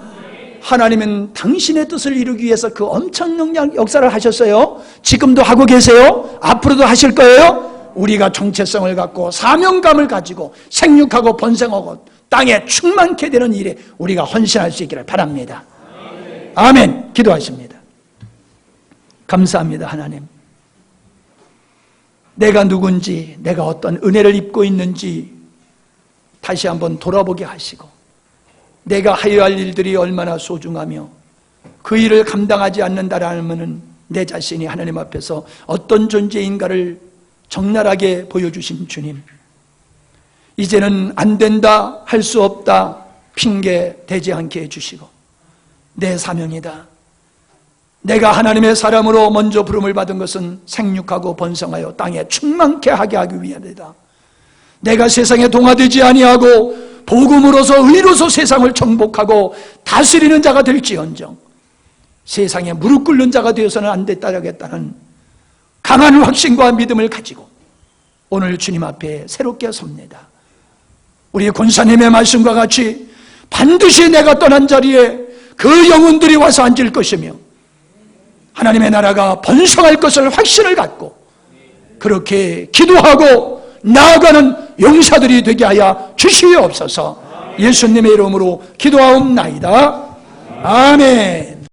A: 하나님은 당신의 뜻을 이루기 위해서 그 엄청난 역사를 하셨어요. 지금도 하고 계세요. 앞으로도 하실 거예요. 우리가 정체성을 갖고 사명감을 가지고 생육하고 번성하고 땅에 충만케 되는 일에 우리가 헌신할 수 있기를 바랍니다. 아멘. 기도하십니다. 감사합니다. 하나님, 내가 누군지, 내가 어떤 은혜를 입고 있는지 다시 한번 돌아보게 하시고, 내가 하여야 할 일들이 얼마나 소중하며 그 일을 감당하지 않는다라면 내 자신이 하나님 앞에서 어떤 존재인가를 적나라하게 보여주신 주님, 이제는 안 된다, 할 수 없다 핑계 대지 않게 해주시고, 내 사명이다, 내가 하나님의 사람으로 먼저 부름을 받은 것은 생육하고 번성하여 땅에 충만케 하게 하기 위함이다. 내가 세상에 동화되지 아니하고 복음으로서 의로서 세상을 정복하고 다스리는 자가 될지언정 세상에 무릎 꿇는 자가 되어서는 안 됐다라겠다는 강한 확신과 믿음을 가지고 오늘 주님 앞에 새롭게 섭니다. 우리 권사님의 말씀과 같이 반드시 내가 떠난 자리에 그 영혼들이 와서 앉을 것이며 하나님의 나라가 번성할 것을 확신을 갖고 그렇게 기도하고 나아가는 용사들이 되게 하여 주시옵소서. 예수님의 이름으로 기도하옵나이다. 아멘.